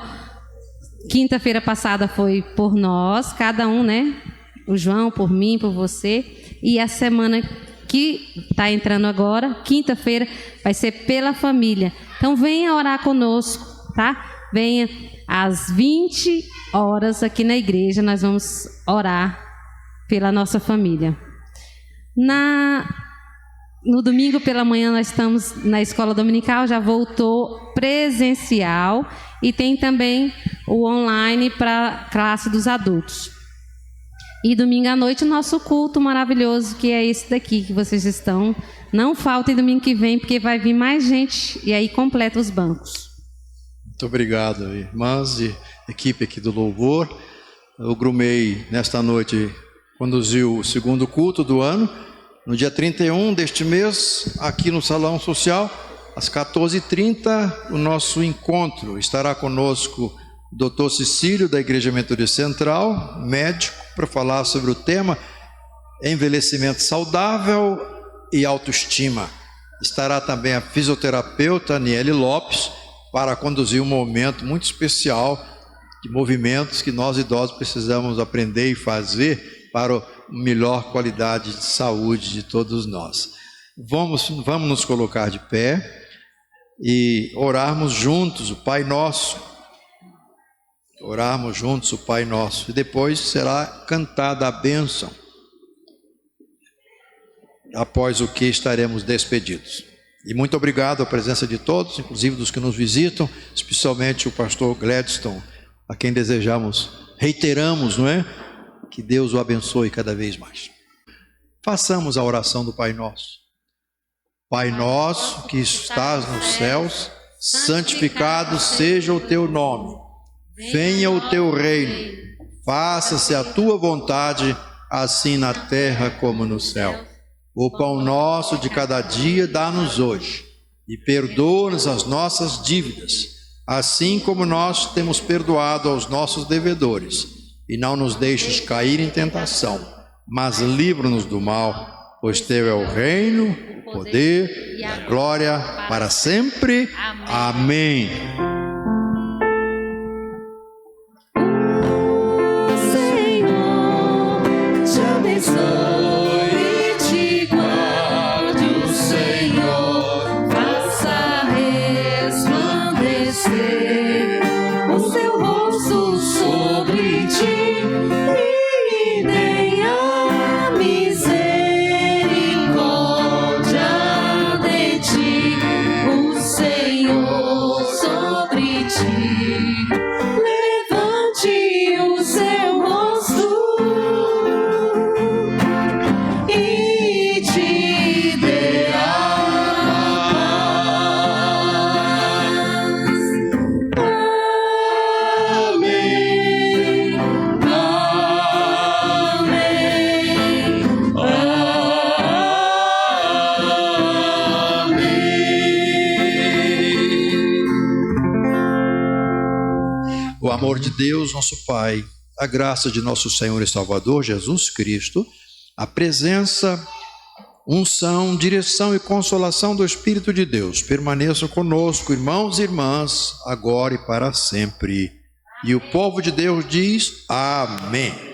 quinta-feira passada foi por nós, cada um, né? O João, por mim, por você. E a semana que está entrando agora, quinta-feira, vai ser pela família. Então, venha orar conosco, tá? Venha às 20 horas aqui na igreja, nós vamos orar pela nossa família. No domingo pela manhã nós estamos na escola dominical, já voltou presencial, e tem também o online para a classe dos adultos. E domingo à noite o nosso culto maravilhoso, que é esse daqui que vocês estão. Não faltem domingo que vem, porque vai vir mais gente e aí completa os bancos. Muito obrigado, irmãs e equipe aqui do Louvor. O Grumei, nesta noite, conduziu o segundo culto do ano. No dia 31 deste mês, aqui no Salão Social, às 14h30, o nosso encontro. Estará conosco o Dr. Cecílio, da Igreja Metodista Central, médico, para falar sobre o tema envelhecimento saudável e autoestima. Estará também a fisioterapeuta Aniele Lopes, para conduzir um momento muito especial de movimentos que nós idosos precisamos aprender e fazer para a melhor qualidade de saúde de todos nós. Vamos nos colocar de pé e orarmos juntos o Pai Nosso. Orarmos juntos o Pai Nosso. E depois será cantada a bênção, após o que estaremos despedidos. E muito obrigado à presença de todos, inclusive dos que nos visitam, especialmente o pastor Gladstone, a quem reiteramos, não é? Que Deus o abençoe cada vez mais. Façamos a oração do Pai Nosso. Pai nosso que estás nos céus, santificado seja o teu nome. Venha o teu reino. Faça-se a tua vontade, assim na terra como no céu. O pão nosso de cada dia dá-nos hoje, e perdoa-nos as nossas dívidas, assim como nós temos perdoado aos nossos devedores. E não nos deixes cair em tentação, mas livra-nos do mal, pois teu é o reino, o poder e a glória para sempre. Amém. Senhor, te abençoe. O seu rosto sobre ti e tenha misericórdia de ti. O Senhor sobre ti levante o seu rosto e te dê O amor de Deus, nosso Pai, a graça de nosso Senhor e Salvador Jesus Cristo, a presença, unção, direção e consolação do Espírito de Deus permaneçam conosco, irmãos e irmãs, agora e para sempre. E o povo de Deus diz: Amém.